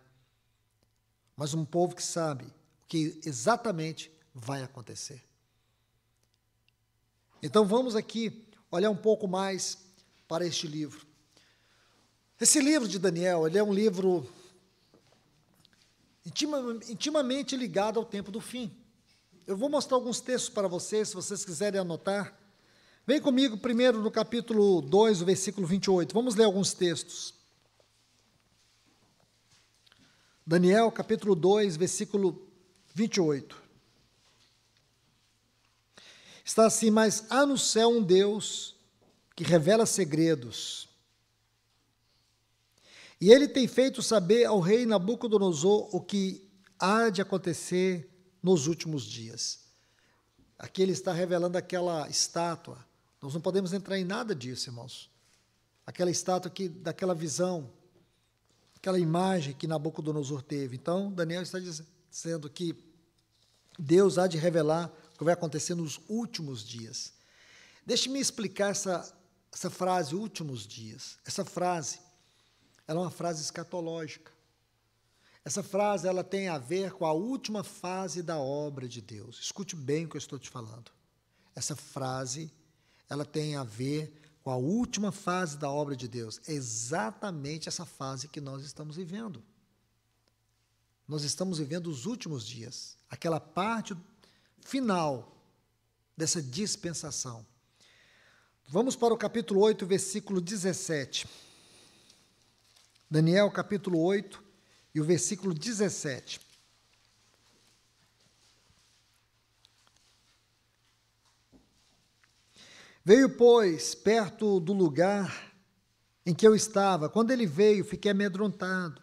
mas um povo que sabe o que exatamente vai acontecer. Então vamos aqui olhar um pouco mais para este livro. Esse livro de Daniel, ele é um livro intimamente ligado ao tempo do fim. Eu vou mostrar alguns textos para vocês, se vocês quiserem anotar. Vem comigo primeiro no capítulo 2, o versículo 28. Vamos ler alguns textos. Daniel, capítulo 2, versículo 28. Está assim: mas há no céu um Deus que revela segredos. E ele tem feito saber ao rei Nabucodonosor o que há de acontecer nos últimos dias. Aqui ele está revelando aquela estátua. Nós não podemos entrar em nada disso, irmãos. Aquela estátua daquela visão, aquela imagem que Nabucodonosor teve. Então, Daniel está dizendo que Deus há de revelar o que vai acontecer nos últimos dias. Deixe-me explicar essa frase, últimos dias. Essa frase, ela é uma frase escatológica. Essa frase, ela tem a ver com a última fase da obra de Deus. Escute bem o que eu estou te falando. Essa frase, ela tem a ver com a última fase da obra de Deus. É exatamente essa fase que nós estamos vivendo. Nós estamos vivendo os últimos dias, aquela parte final dessa dispensação. Vamos para o capítulo 8, versículo 17. Daniel, capítulo 8, e o versículo 17. Veio, pois, perto do lugar em que eu estava. Quando ele veio, fiquei amedrontado.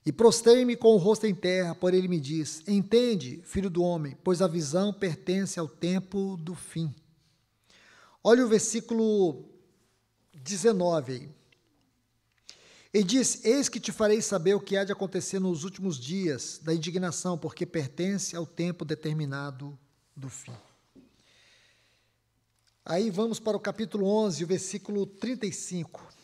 E prostei-me com o rosto em terra, porém ele me diz: entende, filho do homem, pois a visão pertence ao tempo do fim. Olha o versículo 19 aí. Ele diz: eis que te farei saber o que há de acontecer nos últimos dias da indignação, porque pertence ao tempo determinado do fim. Aí vamos para o capítulo 11, o versículo 35.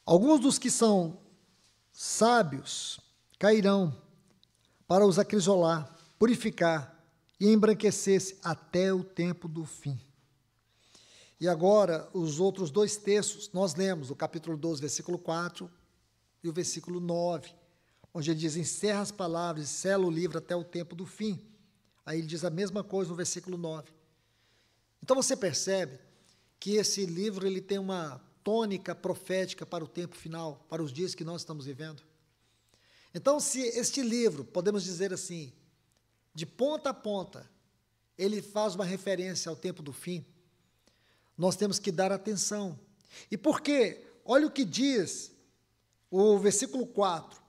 Alguns dos que são sábios cairão para os acrisolar, purificar e embranquecer-se até o tempo do fim. E agora, os outros dois textos, nós lemos o capítulo 12, versículo 4 e o versículo 9, onde ele diz: encerra as palavras e sela o livro até o tempo do fim. Aí ele diz a mesma coisa no versículo 9. Então você percebe que esse livro ele tem uma tônica profética para o tempo final, para os dias que nós estamos vivendo. Então, se este livro, podemos dizer assim, de ponta a ponta, ele faz uma referência ao tempo do fim, nós temos que dar atenção. E por quê? Olha o que diz o versículo 4.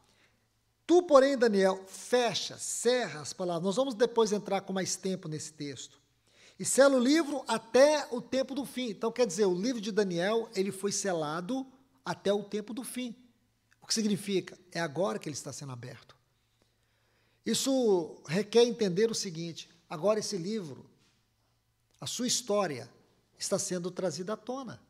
Tu, porém, Daniel, fecha, cerra as palavras. Nós vamos depois entrar com mais tempo nesse texto. E sela o livro até o tempo do fim. Então, quer dizer, o livro de Daniel, ele foi selado até o tempo do fim. O que significa? É agora que ele está sendo aberto. Isso requer entender o seguinte: agora esse livro, a sua história, está sendo trazida à tona.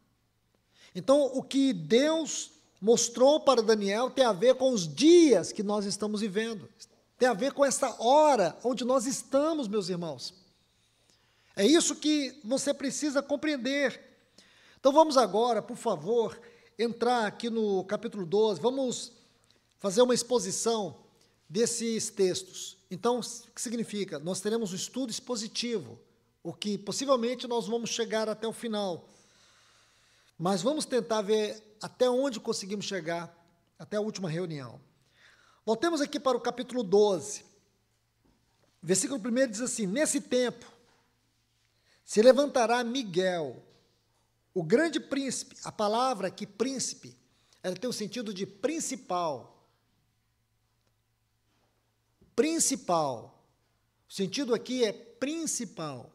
Então, o que Deus mostrou para Daniel tem a ver com os dias que nós estamos vivendo. Tem a ver com essa hora onde nós estamos, meus irmãos. É isso que você precisa compreender. Então vamos agora, por favor, entrar aqui no capítulo 12, vamos fazer uma exposição desses textos. Então, o que significa? Nós teremos um estudo expositivo, o que possivelmente nós vamos chegar até o final. Mas vamos tentar ver até onde conseguimos chegar, até a última reunião. Voltemos aqui para o capítulo 12. Versículo 1 diz assim: nesse tempo se levantará Miguel, o grande príncipe. A palavra aqui, príncipe, ela tem o sentido de principal. Principal. O sentido aqui é principal.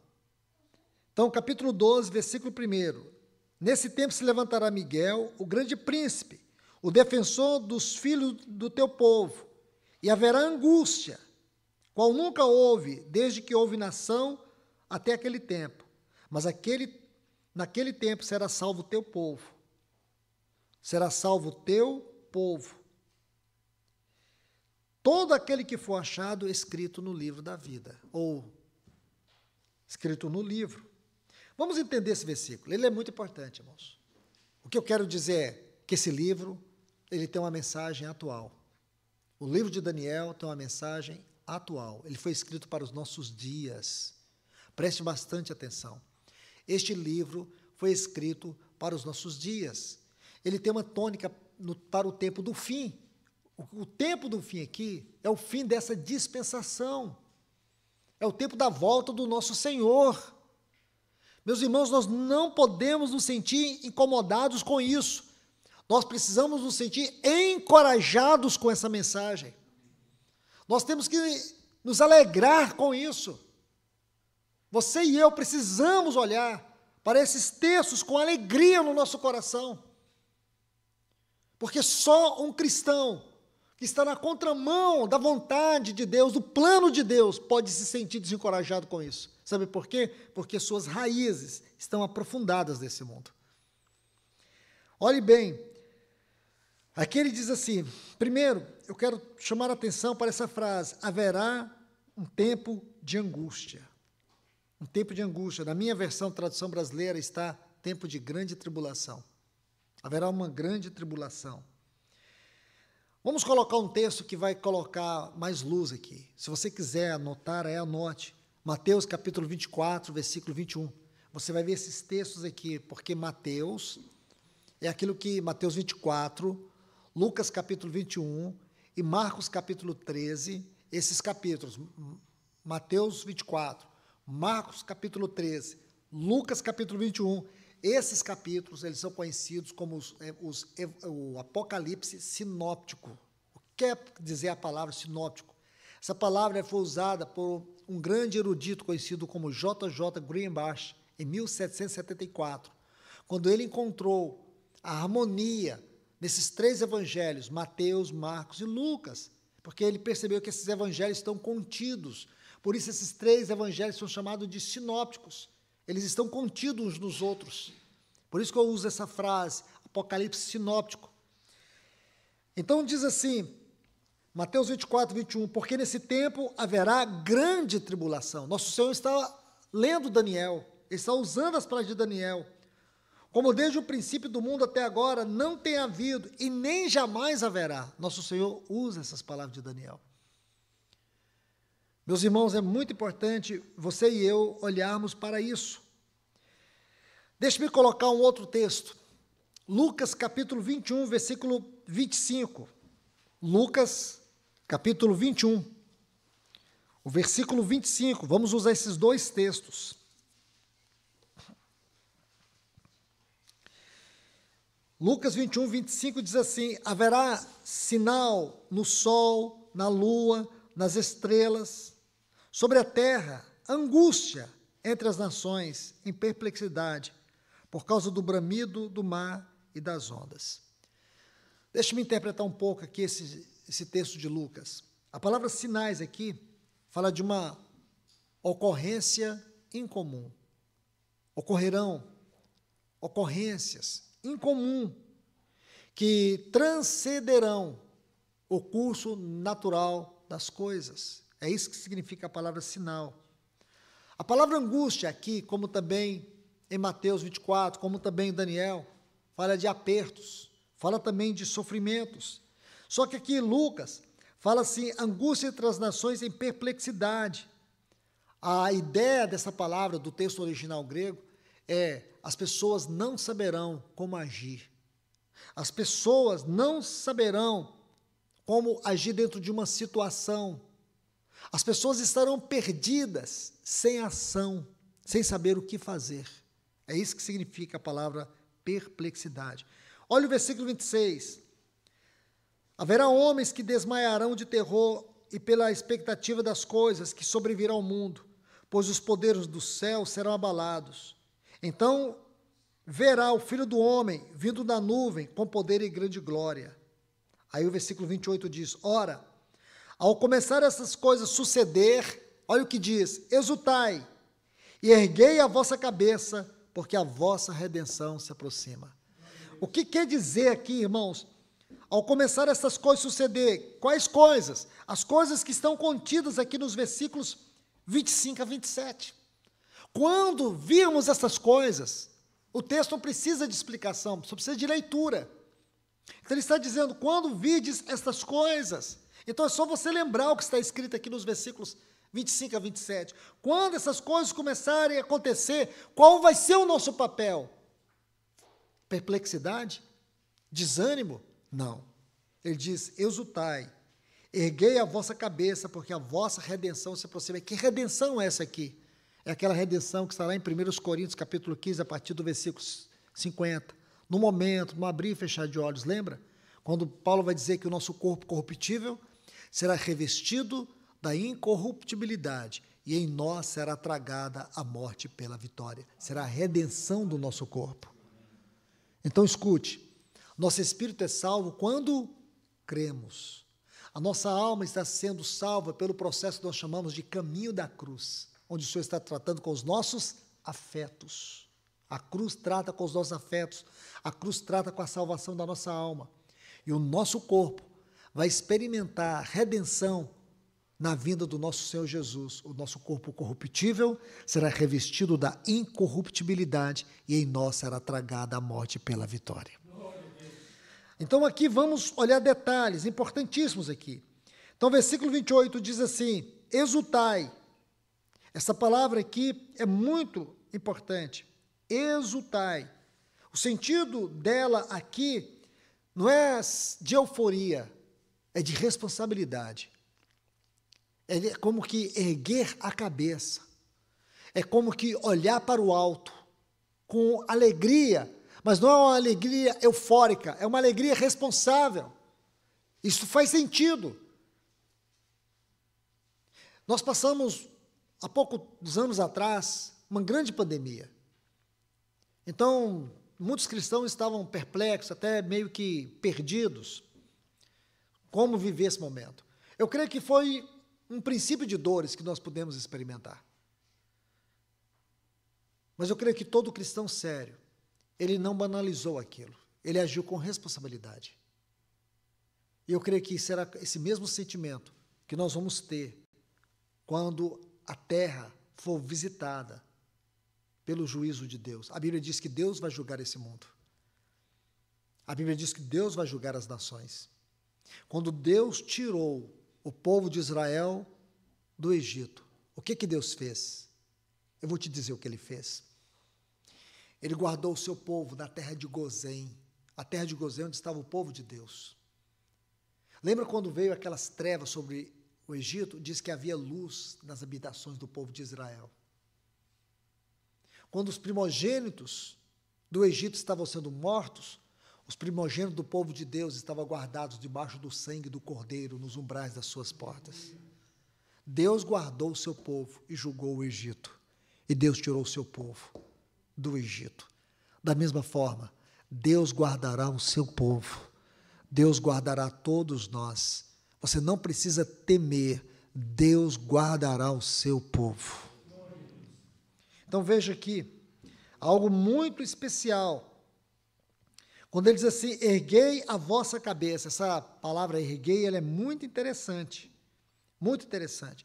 Então, capítulo 12, versículo 1. Nesse tempo se levantará Miguel, o grande príncipe, o defensor dos filhos do teu povo, e haverá angústia, qual nunca houve, desde que houve nação até aquele tempo. Mas naquele tempo será salvo o teu povo. Será salvo o teu povo. Todo aquele que for achado escrito no livro da vida, ou escrito no livro. Vamos entender esse versículo, ele é muito importante, irmãos. O que eu quero dizer é que esse livro, ele tem uma mensagem atual. O livro de Daniel tem uma mensagem atual, ele foi escrito para os nossos dias. Preste bastante atenção. Este livro foi escrito para os nossos dias. Ele tem uma tônica para o tempo do fim. O tempo do fim aqui é o fim dessa dispensação. É o tempo da volta do nosso Senhor. Meus irmãos, nós não podemos nos sentir incomodados com isso. Nós precisamos nos sentir encorajados com essa mensagem. Nós temos que nos alegrar com isso. Você e eu precisamos olhar para esses textos com alegria no nosso coração. Porque só um cristão que está na contramão da vontade de Deus, do plano de Deus, pode se sentir desencorajado com isso. Sabe por quê? Porque suas raízes estão aprofundadas nesse mundo. Olhe bem, aqui ele diz assim, primeiro, eu quero chamar a atenção para essa frase, haverá um tempo de angústia. Um tempo de angústia. Na minha versão, tradução brasileira, está tempo de grande tribulação. Haverá uma grande tribulação. Vamos colocar um texto que vai colocar mais luz aqui. Se você quiser anotar, anote. Mateus capítulo 24, versículo 21. Você vai ver esses textos aqui, porque Mateus é aquilo que Mateus 24, Lucas capítulo 21 e Marcos capítulo 13, esses capítulos, Mateus 24, Marcos capítulo 13, Lucas capítulo 21, esses capítulos, eles são conhecidos como o Apocalipse sinóptico. O que quer dizer a palavra sinóptico? Essa palavra foi usada por um grande erudito conhecido como J.J. Greenbach, em 1774, quando ele encontrou a harmonia nesses três evangelhos, Mateus, Marcos e Lucas, porque ele percebeu que esses evangelhos estão contidos. Por isso, esses três evangelhos são chamados de sinópticos. Eles estão contidos uns nos outros. Por isso que eu uso essa frase, Apocalipse sinóptico. Então, diz assim, Mateus 24, 21, porque nesse tempo haverá grande tribulação. Nosso Senhor está lendo Daniel, ele está usando as palavras de Daniel. Como desde o princípio do mundo até agora não tem havido e nem jamais haverá. Nosso Senhor usa essas palavras de Daniel. Meus irmãos, é muito importante você e eu olharmos para isso. Deixe-me colocar um outro texto. Lucas capítulo 21, versículo 25. Lucas capítulo 21, o versículo 25. Vamos usar esses dois textos. Lucas 21, 25 diz assim, haverá sinal no sol, na lua, nas estrelas, sobre a terra, angústia entre as nações, em perplexidade, por causa do bramido do mar e das ondas. Deixe-me interpretar um pouco aqui esse texto de Lucas. A palavra sinais aqui fala de uma ocorrência incomum. Ocorrerão ocorrências incomum que transcenderão o curso natural das coisas. É isso que significa a palavra sinal. A palavra angústia aqui, como também em Mateus 24, como também em Daniel, fala de apertos, fala também de sofrimentos. Só que aqui Lucas fala assim, angústia entre as nações em perplexidade. A ideia dessa palavra, do texto original grego, é as pessoas não saberão como agir. As pessoas não saberão como agir dentro de uma situação. As pessoas estarão perdidas, sem ação, sem saber o que fazer. É isso que significa a palavra perplexidade. Olha o versículo 26. Haverá homens que desmaiarão de terror e pela expectativa das coisas que sobrevirão ao mundo, pois os poderes do céu serão abalados. Então verá o Filho do Homem vindo da nuvem com poder e grande glória. Aí o versículo 28 diz, ora, ao começar essas coisas suceder, olha o que diz, exultai e erguei a vossa cabeça, porque a vossa redenção se aproxima. O que quer dizer aqui, irmãos? Ao começar essas coisas suceder, quais coisas? As coisas que estão contidas aqui nos versículos 25 a 27. Quando virmos essas coisas, o texto não precisa de explicação, só precisa de leitura. Então ele está dizendo, quando virdes estas coisas, então é só você lembrar o que está escrito aqui nos versículos 25 a 27. Quando essas coisas começarem a acontecer, qual vai ser o nosso papel? Perplexidade? Desânimo? Não. Ele diz, exultai, erguei a vossa cabeça, porque a vossa redenção se aproxima. Que redenção é essa aqui? É aquela redenção que está lá em 1 Coríntios, capítulo 15, a partir do versículo 50. No momento, no abrir e fechar de olhos, lembra? Quando Paulo vai dizer que o nosso corpo corruptível será revestido da incorruptibilidade, e em nós será tragada a morte pela vitória. Será a redenção do nosso corpo. Então, escute, nosso espírito é salvo quando cremos. A nossa alma está sendo salva pelo processo que nós chamamos de caminho da cruz, onde o Senhor está tratando com os nossos afetos. A cruz trata com os nossos afetos, a cruz trata com a salvação da nossa alma. E o nosso corpo vai experimentar redenção na vinda do nosso Senhor Jesus. O nosso corpo corruptível será revestido da incorruptibilidade e em nós será tragada a morte pela vitória. Então aqui vamos olhar detalhes importantíssimos aqui. Então versículo 28 diz assim, exultai. Essa palavra aqui é muito importante. Exultai. O sentido dela aqui não é de euforia, é de responsabilidade. É como que erguer a cabeça. É como que olhar para o alto com alegria, mas não é uma alegria eufórica, é uma alegria responsável. Isso faz sentido. Nós passamos, há poucos anos atrás, uma grande pandemia. Então, muitos cristãos estavam perplexos, até meio que perdidos. Como viver esse momento? Eu creio que foi um princípio de dores que nós pudemos experimentar. Mas eu creio que todo cristão sério, ele não banalizou aquilo, ele agiu com responsabilidade. E eu creio que será esse mesmo sentimento que nós vamos ter quando a terra for visitada pelo juízo de Deus. A Bíblia diz que Deus vai julgar esse mundo. A Bíblia diz que Deus vai julgar as nações. Quando Deus tirou o povo de Israel do Egito, o que Deus fez? Eu vou te dizer o que ele fez. Ele guardou o seu povo na terra de Gozém, a terra de Gozém onde estava o povo de Deus. Lembra quando veio aquelas trevas sobre o Egito? Diz que havia luz nas habitações do povo de Israel. Quando os primogênitos do Egito estavam sendo mortos, os primogênitos do povo de Deus estavam guardados debaixo do sangue do Cordeiro, nos umbrais das suas portas. Deus guardou o seu povo e julgou o Egito. E Deus tirou o seu povo do Egito. Da mesma forma, Deus guardará o seu povo. Deus guardará todos nós. Você não precisa temer. Deus guardará o seu povo. Então veja aqui, algo muito especial. Quando ele diz assim, erguei a vossa cabeça, essa palavra erguei, ela é muito interessante, muito interessante.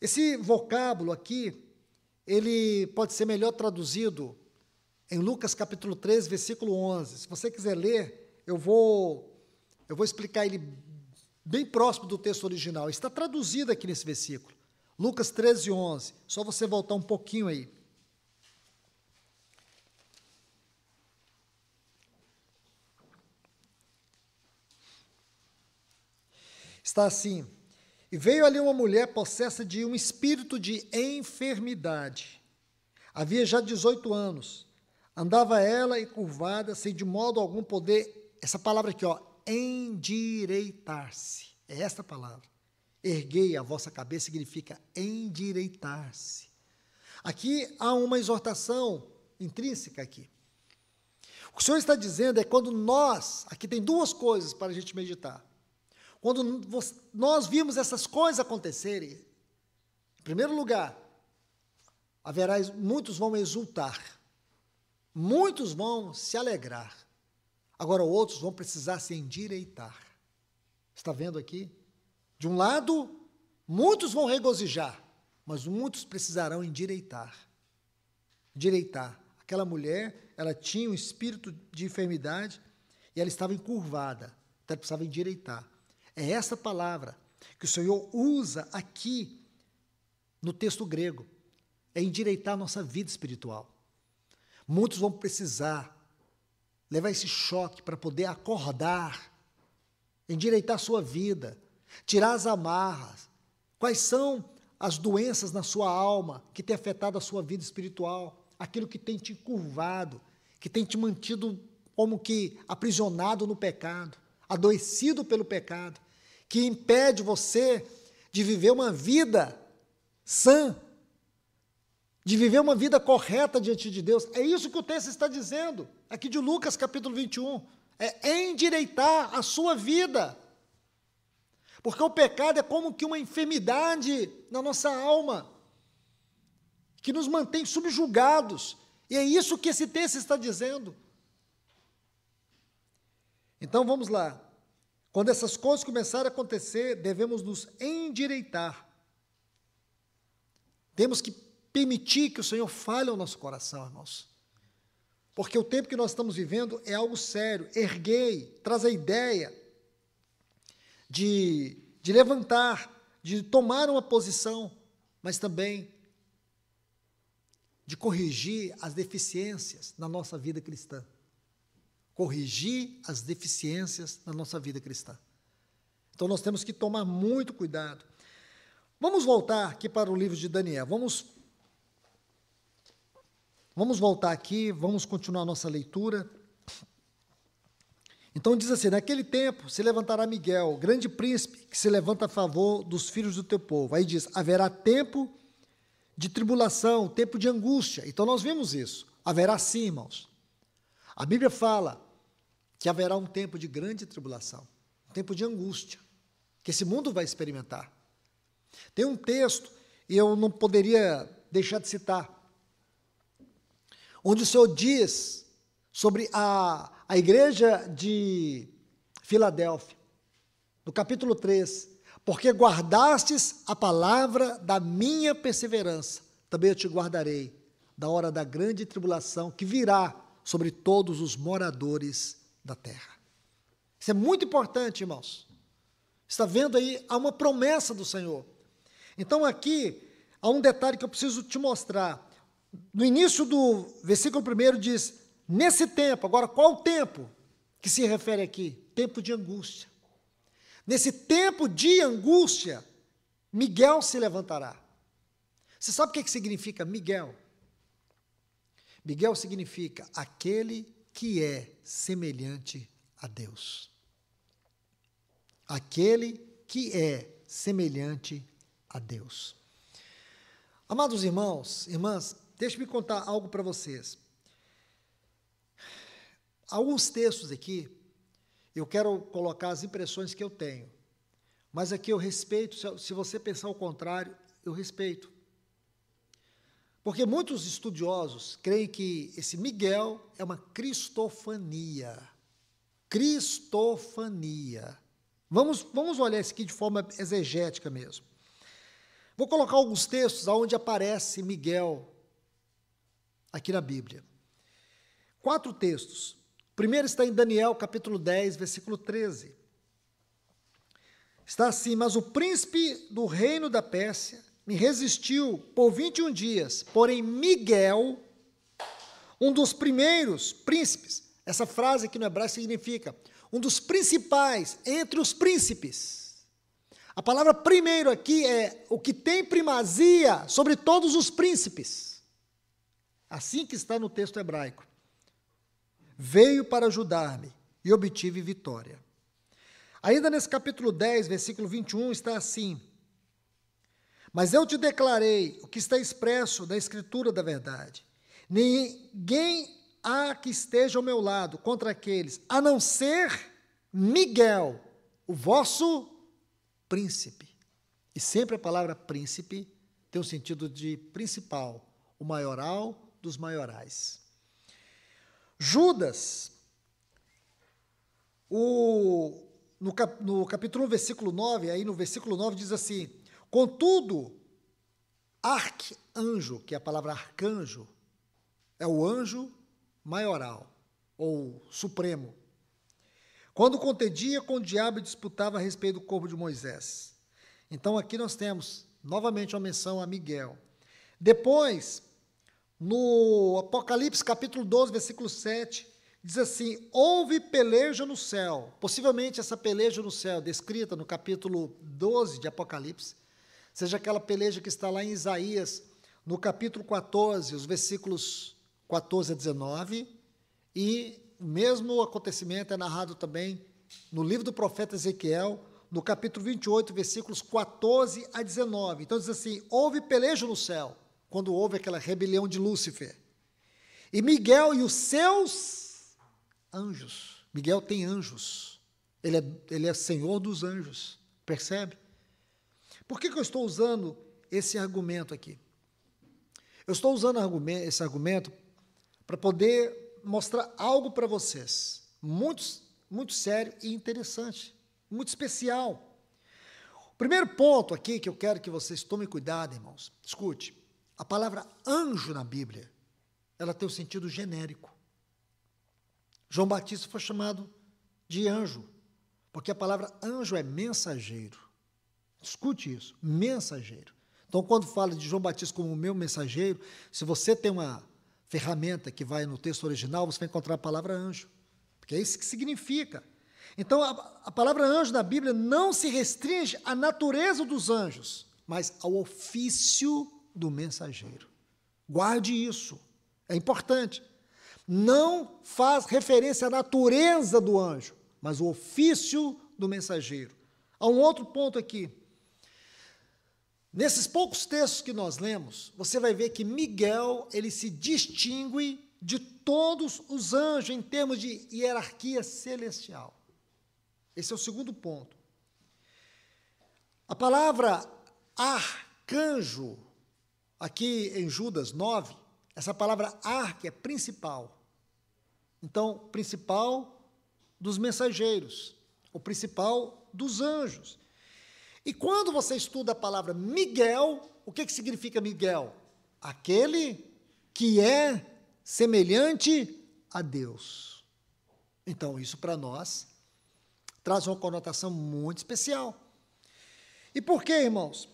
Esse vocábulo aqui, ele pode ser melhor traduzido em Lucas capítulo 13, versículo 11. Se você quiser ler, eu vou explicar ele bem próximo do texto original. Está traduzido aqui nesse versículo. Lucas 13, 11. Só você voltar um pouquinho aí. Está assim, e veio ali uma mulher possessa de um espírito de enfermidade. Havia já 18 anos. Andava ela encurvada, sem de modo algum poder, essa palavra aqui, ó, endireitar-se. É esta palavra. Erguei a vossa cabeça significa endireitar-se. Aqui há uma exortação intrínseca aqui. O que o Senhor está dizendo é quando nós, aqui tem duas coisas para a gente meditar. Quando nós vimos essas coisas acontecerem, em primeiro lugar, muitos vão exultar, muitos vão se alegrar, agora outros vão precisar se endireitar. Está vendo aqui? De um lado, muitos vão regozijar, mas muitos precisarão endireitar. Endireitar. Aquela mulher, ela tinha um espírito de enfermidade e ela estava encurvada, então ela precisava endireitar. É essa palavra que o Senhor usa aqui no texto grego. É endireitar a nossa vida espiritual. Muitos vão precisar levar esse choque para poder acordar, endireitar a sua vida, tirar as amarras. Quais são as doenças na sua alma que tem afetado a sua vida espiritual? Aquilo que tem te encurvado, que tem te mantido como que aprisionado no pecado, adoecido pelo pecado, que impede você de viver uma vida sã, de viver uma vida correta diante de Deus. É isso que o texto está dizendo, aqui de Lucas capítulo 21, é endireitar a sua vida. Porque o pecado é como que uma enfermidade na nossa alma, que nos mantém subjugados. E é isso que esse texto está dizendo. Então vamos lá. Quando essas coisas começarem a acontecer, devemos nos endireitar. Temos que permitir que o Senhor fale ao nosso coração, irmãos. Porque o tempo que nós estamos vivendo é algo sério. Erguei, traz a ideia de levantar, de tomar uma posição, mas também de corrigir as deficiências na nossa vida cristã. Corrigir as deficiências na nossa vida cristã. Então nós temos que tomar muito cuidado. Vamos voltar aqui para o livro de Daniel. Vamos voltar aqui, vamos continuar a nossa leitura. Então diz assim: naquele tempo se levantará Miguel, grande príncipe, que se levanta a favor dos filhos do teu povo. Aí diz: haverá tempo de tribulação, tempo de angústia. Então nós vimos isso. Haverá sim, irmãos. A Bíblia fala que haverá um tempo de grande tribulação, um tempo de angústia, que esse mundo vai experimentar. Tem um texto, e eu não poderia deixar de citar, onde o Senhor diz sobre a igreja de Filadélfia, no capítulo 3, porque guardastes a palavra da minha perseverança, também eu te guardarei da hora da grande tribulação que virá sobre todos os moradores da terra. Isso é muito importante, irmãos. Está vendo aí, há uma promessa do Senhor. Então aqui, há um detalhe que eu preciso te mostrar. No início do versículo 1 diz, nesse tempo, agora qual o tempo que se refere aqui? Tempo de angústia. Nesse tempo de angústia, Miguel se levantará. Você sabe o que significa Miguel? Miguel significa aquele que é semelhante a Deus. Aquele que é semelhante a Deus. Amados irmãos, irmãs, deixe-me contar algo para vocês. Alguns textos aqui, eu quero colocar as impressões que eu tenho, mas aqui eu respeito, se você pensar o contrário, eu respeito. Porque muitos estudiosos creem que esse Miguel é uma cristofania. Cristofania. Vamos olhar isso aqui de forma exegética mesmo. Vou colocar alguns textos onde aparece Miguel aqui na Bíblia. 4 textos. O primeiro está em Daniel, capítulo 10, versículo 13. Está assim: mas o príncipe do reino da Pérsia me resistiu por 21 dias, porém Miguel, um dos primeiros príncipes, essa frase aqui no hebraico significa um dos principais entre os príncipes. A palavra primeiro aqui é o que tem primazia sobre todos os príncipes. Assim que está no texto hebraico. Veio para ajudar-me e obtive vitória. Ainda nesse capítulo 10, versículo 21, está assim: mas eu te declarei o que está expresso na Escritura da verdade. Ninguém há que esteja ao meu lado contra aqueles, a não ser Miguel, o vosso príncipe. E sempre a palavra príncipe tem o sentido de principal, o maioral dos maiorais. Judas, no capítulo 1, versículo 9, aí no versículo 9 diz assim: contudo, arcanjo, que é a palavra arcanjo, é o anjo maioral, ou supremo, quando contendia com o diabo e disputava a respeito do corpo de Moisés. Então aqui nós temos novamente uma menção a Miguel. Depois, no Apocalipse capítulo 12, versículo 7, diz assim: houve peleja no céu. Possivelmente essa peleja no céu, descrita no capítulo 12 de Apocalipse, seja aquela peleja que está lá em Isaías, no capítulo 14, os versículos 14 a 19, e o mesmo acontecimento é narrado também no livro do profeta Ezequiel, no capítulo 28, versículos 14 a 19. Então diz assim: houve peleja no céu, quando houve aquela rebelião de Lúcifer. E Miguel e os seus anjos, Miguel tem anjos, ele é senhor dos anjos, Percebe? Por que eu estou usando esse argumento aqui? Eu estou usando esse argumento para poder mostrar algo para vocês, muito sério e interessante, muito especial. O primeiro ponto aqui que eu quero que vocês tomem cuidado, irmãos, escute, a palavra anjo na Bíblia, ela tem um sentido genérico. João Batista foi chamado de anjo, porque a palavra anjo é mensageiro. Escute isso, mensageiro. Então, quando fala de João Batista como o meu mensageiro, se você tem uma ferramenta que vai no texto original, você vai encontrar a palavra anjo, porque é isso que significa. Então, a palavra anjo na Bíblia não se restringe à natureza dos anjos, mas ao ofício do mensageiro. Guarde isso, é importante. Não faz referência à natureza do anjo, mas o ofício do mensageiro. Há um outro ponto aqui. Nesses poucos textos que nós lemos, você vai ver que Miguel, ele se distingue de todos os anjos em termos de hierarquia celestial. Esse é o segundo ponto. A palavra arcanjo, aqui em Judas 9, essa palavra arque é principal. Então, principal dos mensageiros, o principal dos anjos. E quando você estuda a palavra Miguel, o que significa Miguel? Aquele que é semelhante a Deus. Então, isso para nós traz uma conotação muito especial. E por quê, irmãos?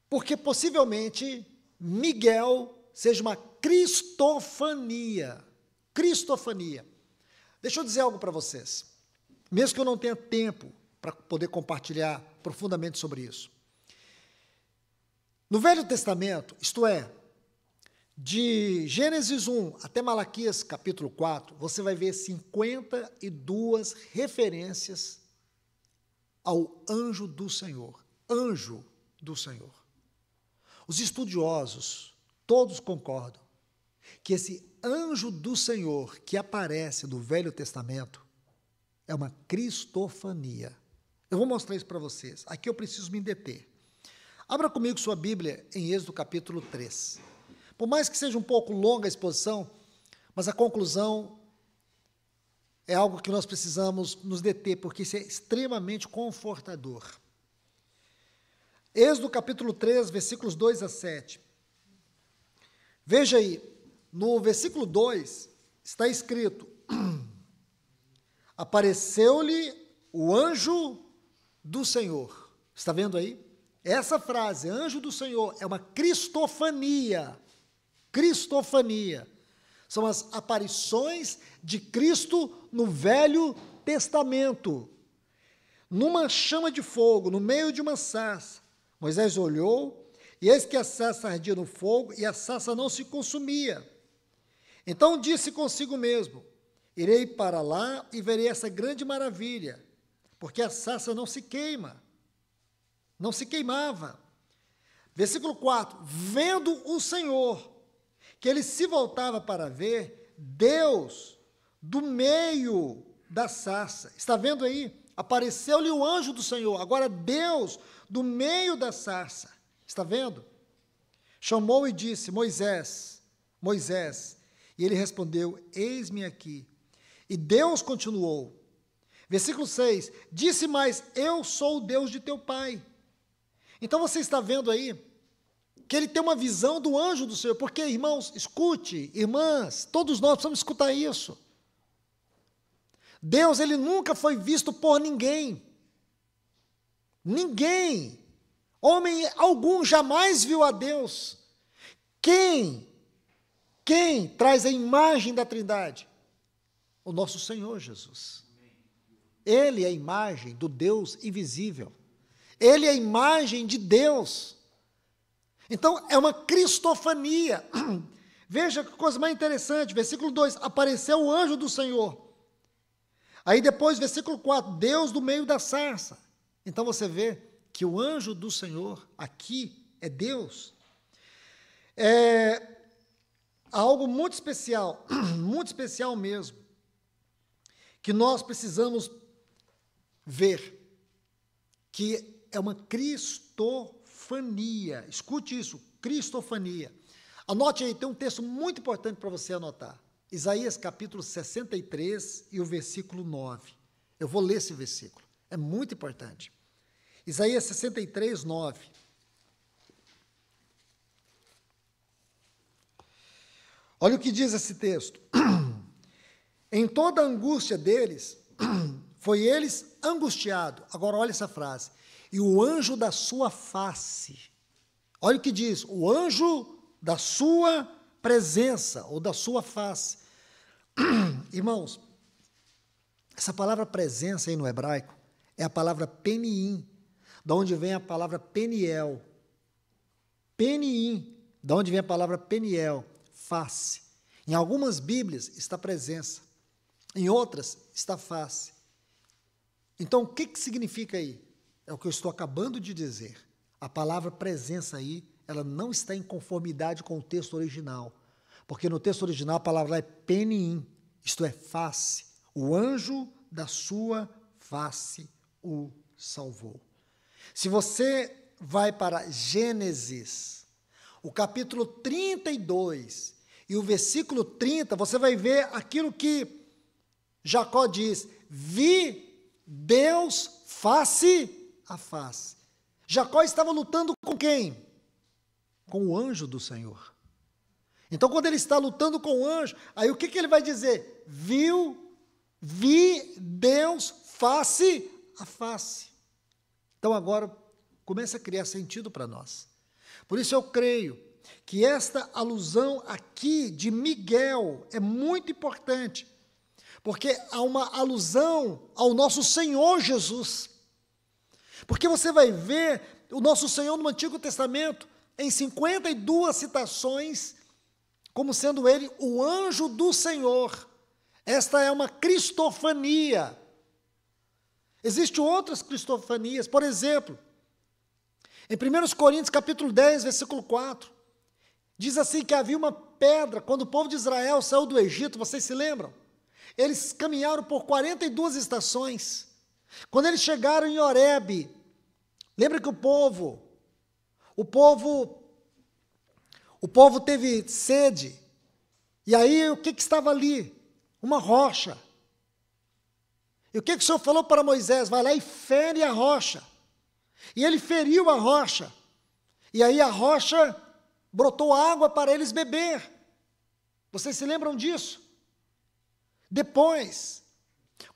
Porque possivelmente Miguel seja uma cristofania. Cristofania. Deixa eu dizer algo para vocês. Mesmo que eu não tenha tempo para poder compartilhar profundamente sobre isso. No Velho Testamento, isto é, de Gênesis 1 até Malaquias capítulo 4, você vai ver 52 referências ao anjo do Senhor. Anjo do Senhor. Os estudiosos, todos concordam que esse anjo do Senhor que aparece no Velho Testamento é uma cristofania. Eu vou mostrar isso para vocês. Aqui eu preciso me deter. Abra comigo sua Bíblia em Êxodo capítulo 3. Por mais que seja um pouco longa a exposição, mas a conclusão é algo que nós precisamos nos deter, porque isso é extremamente confortador. Êxodo capítulo 3, versículos 2 a 7. Veja aí, no versículo 2 está escrito: apareceu-lhe o anjo do Senhor. Está vendo aí? Essa frase, anjo do Senhor, é uma cristofania. Cristofania. São as aparições de Cristo no Velho Testamento. Numa chama de fogo, no meio de uma sarça. Moisés olhou, e eis que a sarça ardia no fogo, e a sarça não se consumia. Então disse consigo mesmo: irei para lá e verei essa grande maravilha, porque a sarça não se queima, não se queimava. Versículo 4, vendo o Senhor, que ele se voltava para ver, Deus do meio da sarça. Está vendo aí? Apareceu-lhe o anjo do Senhor, agora Deus do meio da sarça. Está vendo? Chamou e disse: Moisés, Moisés. E ele respondeu: eis-me aqui. E Deus continuou. Versículo 6, disse mais: eu sou o Deus de teu pai. Então você está vendo aí que ele tem uma visão do anjo do Senhor, porque, irmãos, escute, irmãs, todos nós precisamos escutar isso. Deus, ele nunca foi visto por ninguém. Ninguém. Homem algum jamais viu a Deus. Quem traz a imagem da Trindade? O nosso Senhor Jesus. Ele é a imagem do Deus invisível. Ele é a imagem de Deus. Então, é uma cristofania. Veja que coisa mais interessante, versículo 2, apareceu o anjo do Senhor. Aí depois, versículo 4, Deus do meio da sarça. Então você vê que o anjo do Senhor aqui é Deus. É algo muito especial mesmo, que nós precisamos ver. que é uma cristofania. Escute isso, cristofania. Anote aí, tem um texto muito importante para você anotar. Isaías capítulo 63 e o versículo 9. Eu vou ler esse versículo, é muito importante. Isaías 63, 9. Olha o que diz esse texto. Em toda a angústia deles, foi eles angustiado. Agora olha essa frase. E o anjo da sua face. Olha o que diz. O anjo da sua presença, ou da sua face. Irmãos, essa palavra presença aí no hebraico é a palavra peniim, da onde vem a palavra peniel. Peniim, da onde vem a palavra peniel, face. Em algumas Bíblias está presença, em outras está face. Então, o que significa aí? É o que eu estou acabando de dizer. A palavra presença aí, ela não está em conformidade com o texto original, porque no texto original a palavra é peniim, isto é, face. O anjo da sua face o salvou. Se você vai para Gênesis, o capítulo 32 e o versículo 30, você vai ver aquilo que Jacó diz: vi Deus face a face. Jacó estava lutando com quem? Com o anjo do Senhor. Então, quando ele está lutando com o anjo, aí o que ele vai dizer? Vi Deus face a face. Então, agora, começa a criar sentido para nós. Por isso eu creio que esta alusão aqui de Miguel é muito importante, porque há uma alusão ao nosso Senhor Jesus. Porque você vai ver o nosso Senhor no Antigo Testamento, em 52 citações, como sendo ele o anjo do Senhor. Esta é uma cristofania. Existem outras cristofanias, por exemplo, em 1 Coríntios capítulo 10, versículo 4, diz assim que havia uma pedra, quando o povo de Israel saiu do Egito, vocês se lembram? Eles caminharam por 42 estações. Quando eles chegaram em Horebe, lembra que o povo teve sede, e aí o que estava ali? Uma rocha. E o que o Senhor falou para Moisés? Vai lá e fere a rocha. E ele feriu a rocha, e aí a rocha brotou água para eles beber. Vocês se lembram disso? Depois,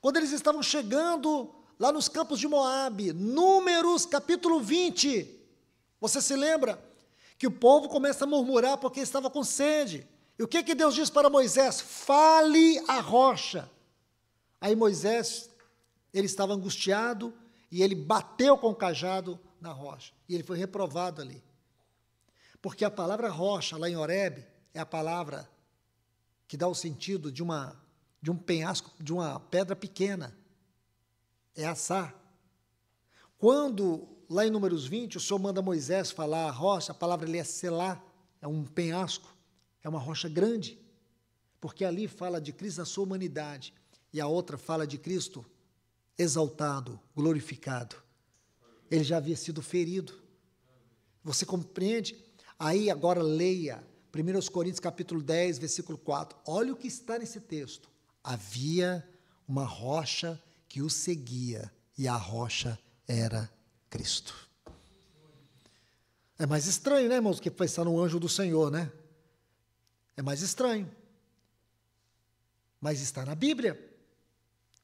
quando eles estavam chegando lá nos campos de Moabe, Números capítulo 20, você se lembra? Que o povo começa a murmurar porque estava com sede. E o que Deus diz para Moisés? Fale a rocha. Aí Moisés, ele estava angustiado, e ele bateu com o cajado na rocha, e ele foi reprovado ali. Porque a palavra rocha, lá em Horebe, é a palavra que dá o sentido de um penhasco, de uma pedra pequena. É assá. Quando, lá em Números 20, o Senhor manda Moisés falar a rocha, a palavra ali é selá, é um penhasco, é uma rocha grande, porque ali fala de Cristo na sua humanidade, e a outra fala de Cristo exaltado, glorificado. Ele já havia sido ferido. Você compreende? Aí agora leia 1 Coríntios capítulo 10, versículo 4. Olha o que está nesse texto. Havia uma rocha que o seguia, e a rocha era Cristo. É mais estranho, né, irmãos, que pensar no anjo do Senhor, né? É mais estranho. Mas está na Bíblia.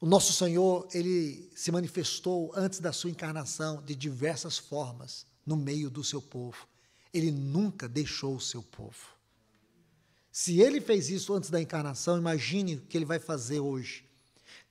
O nosso Senhor, ele se manifestou antes da sua encarnação de diversas formas no meio do seu povo. Ele nunca deixou o seu povo. Se ele fez isso antes da encarnação, imagine o que ele vai fazer hoje,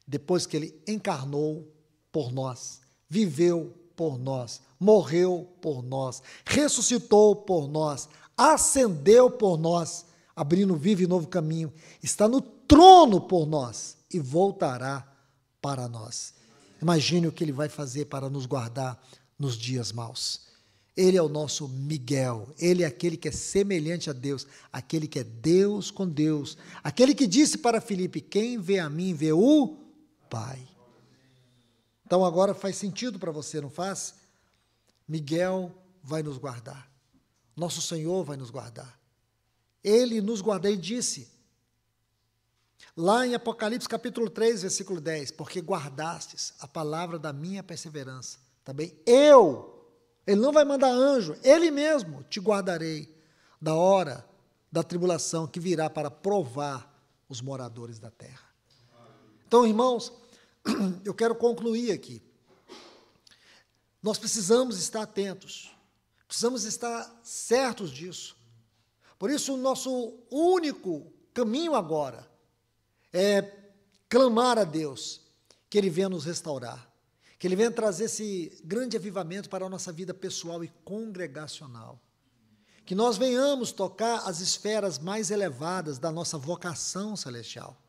depois que ele encarnou por nós, viveu por nós, morreu por nós, ressuscitou por nós, ascendeu por nós, abrindo vivo e novo caminho, está no trono por nós e voltará para nós. Imagine o que ele vai fazer para nos guardar nos dias maus. Ele é o nosso Miguel, ele é aquele que é semelhante a Deus, aquele que é Deus com Deus, aquele que disse para Filipe: quem vê a mim vê o Pai. Então agora faz sentido para você, não faz? Miguel vai nos guardar. Nosso Senhor vai nos guardar. Ele nos guardou e disse, lá em Apocalipse capítulo 3, versículo 10, porque guardastes a palavra da minha perseverança. Também ele não vai mandar anjo, ele mesmo te guardarei da hora da tribulação que virá para provar os moradores da terra. Então, irmãos, eu quero concluir aqui. Nós precisamos estar atentos, precisamos estar certos disso. Por isso, o nosso único caminho agora é clamar a Deus, que Ele venha nos restaurar, que Ele venha trazer esse grande avivamento para a nossa vida pessoal e congregacional. Que nós venhamos tocar as esferas mais elevadas da nossa vocação celestial,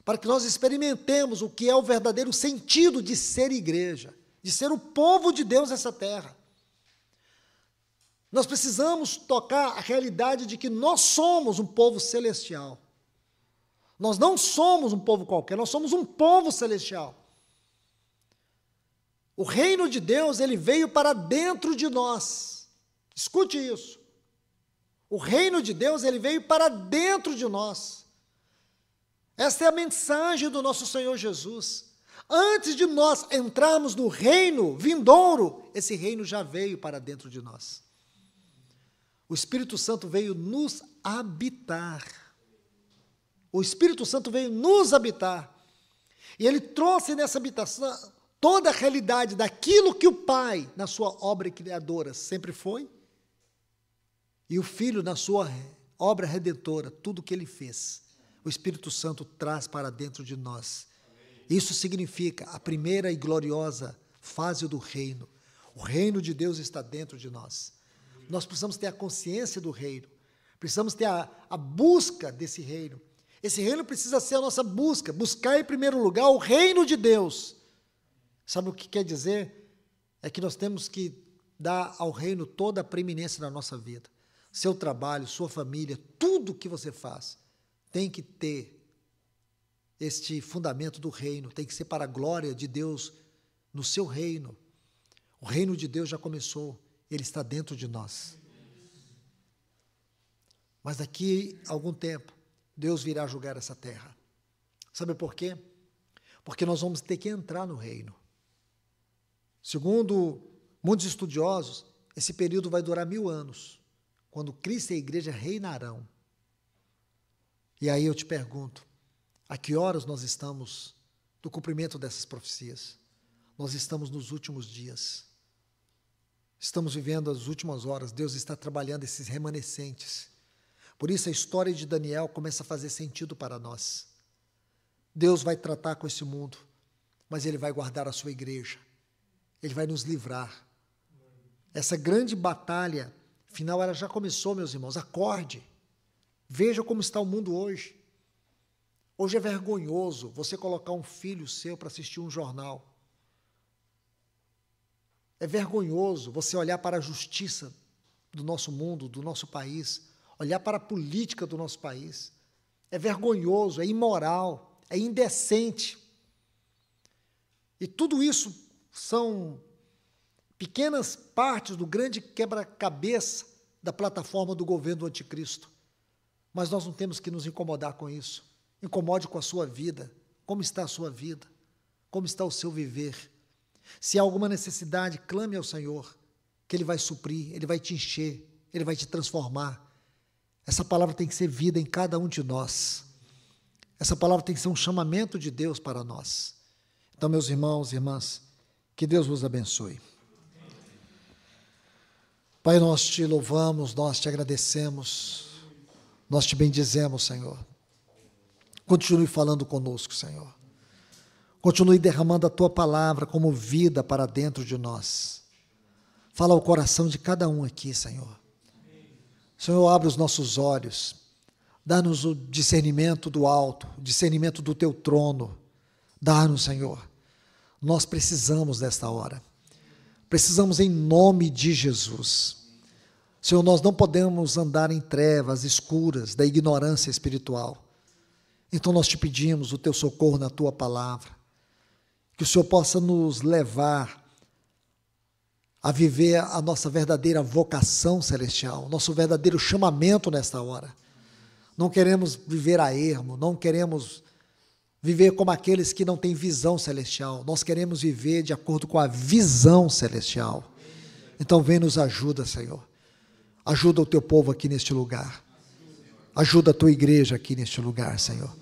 para que nós experimentemos o que é o verdadeiro sentido de ser igreja, de ser o povo de Deus nessa terra. Nós precisamos tocar a realidade de que nós somos um povo celestial. Nós não somos um povo qualquer, nós somos um povo celestial. O reino de Deus, ele veio para dentro de nós. Escute isso. O reino de Deus, ele veio para dentro de nós. Esta é a mensagem do nosso Senhor Jesus. Antes de nós entrarmos no reino vindouro, esse reino já veio para dentro de nós. O Espírito Santo veio nos habitar. O Espírito Santo veio nos habitar. E ele trouxe nessa habitação toda a realidade daquilo que o Pai, na sua obra criadora, sempre foi, e o Filho, na sua obra redentora, tudo o que ele fez, o Espírito Santo traz para dentro de nós. Isso significa a primeira e gloriosa fase do reino. O reino de Deus está dentro de nós. Nós precisamos ter a consciência do reino, precisamos ter a busca desse reino. Esse reino precisa ser a nossa busca, buscar em primeiro lugar o reino de Deus. Sabe o que quer dizer? É que nós temos que dar ao reino toda a preeminência na nossa vida. Seu trabalho, sua família, tudo que você faz tem que ter este fundamento do reino, tem que ser para a glória de Deus no seu reino. O reino de Deus já começou, ele está dentro de nós. Mas daqui a algum tempo, Deus virá julgar essa terra. Sabe por quê? Porque nós vamos ter que entrar no reino. Segundo muitos estudiosos, esse período vai durar 1000 anos, quando Cristo e a igreja reinarão. E aí eu te pergunto, a que horas nós estamos do cumprimento dessas profecias? Nós estamos nos últimos dias. Estamos vivendo as últimas horas. Deus está trabalhando esses remanescentes. Por isso a história de Daniel começa a fazer sentido para nós. Deus vai tratar com esse mundo, mas Ele vai guardar a sua igreja. Ele vai nos livrar. Essa grande batalha final, ela já começou, meus irmãos. Acorde. Veja como está o mundo hoje. Hoje é vergonhoso você colocar um filho seu para assistir um jornal. É vergonhoso você olhar para a justiça do nosso mundo, do nosso país, olhar para a política do nosso país. É vergonhoso, é imoral, é indecente. E tudo isso são pequenas partes do grande quebra-cabeça da plataforma do governo do anticristo. Mas nós não temos que nos incomodar com isso. Incomode com a sua vida. Como está a sua vida? Como está o seu viver? Se há alguma necessidade, clame ao Senhor, que Ele vai suprir, Ele vai te encher, Ele vai te transformar. Essa palavra tem que ser vida em cada um de nós. Essa palavra tem que ser um chamamento de Deus para nós. Então, meus irmãos e irmãs, que Deus vos abençoe. Pai, nós te louvamos, nós te agradecemos, nós te bendizemos, Senhor. Continue falando conosco, Senhor. Continue derramando a Tua palavra como vida para dentro de nós. Fala ao coração de cada um aqui, Senhor. Senhor, abre os nossos olhos. Dá-nos o discernimento do alto, o discernimento do Teu trono. Dá-nos, Senhor. Nós precisamos desta hora. Precisamos em nome de Jesus. Senhor, nós não podemos andar em trevas escuras da ignorância espiritual. Então nós te pedimos o Teu socorro na Tua palavra. Que que o Senhor possa nos levar a viver a nossa verdadeira vocação celestial, nosso verdadeiro chamamento nesta hora. Não queremos viver a ermo, não queremos viver como aqueles que não têm visão celestial. Nós queremos viver de acordo com a visão celestial. Então vem nos ajuda, Senhor. Ajuda o teu povo aqui neste lugar. Ajuda a tua igreja aqui neste lugar, Senhor.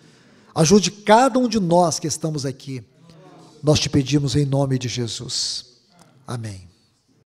Ajude cada um de nós que estamos aqui. Nós te pedimos em nome de Jesus. Amém.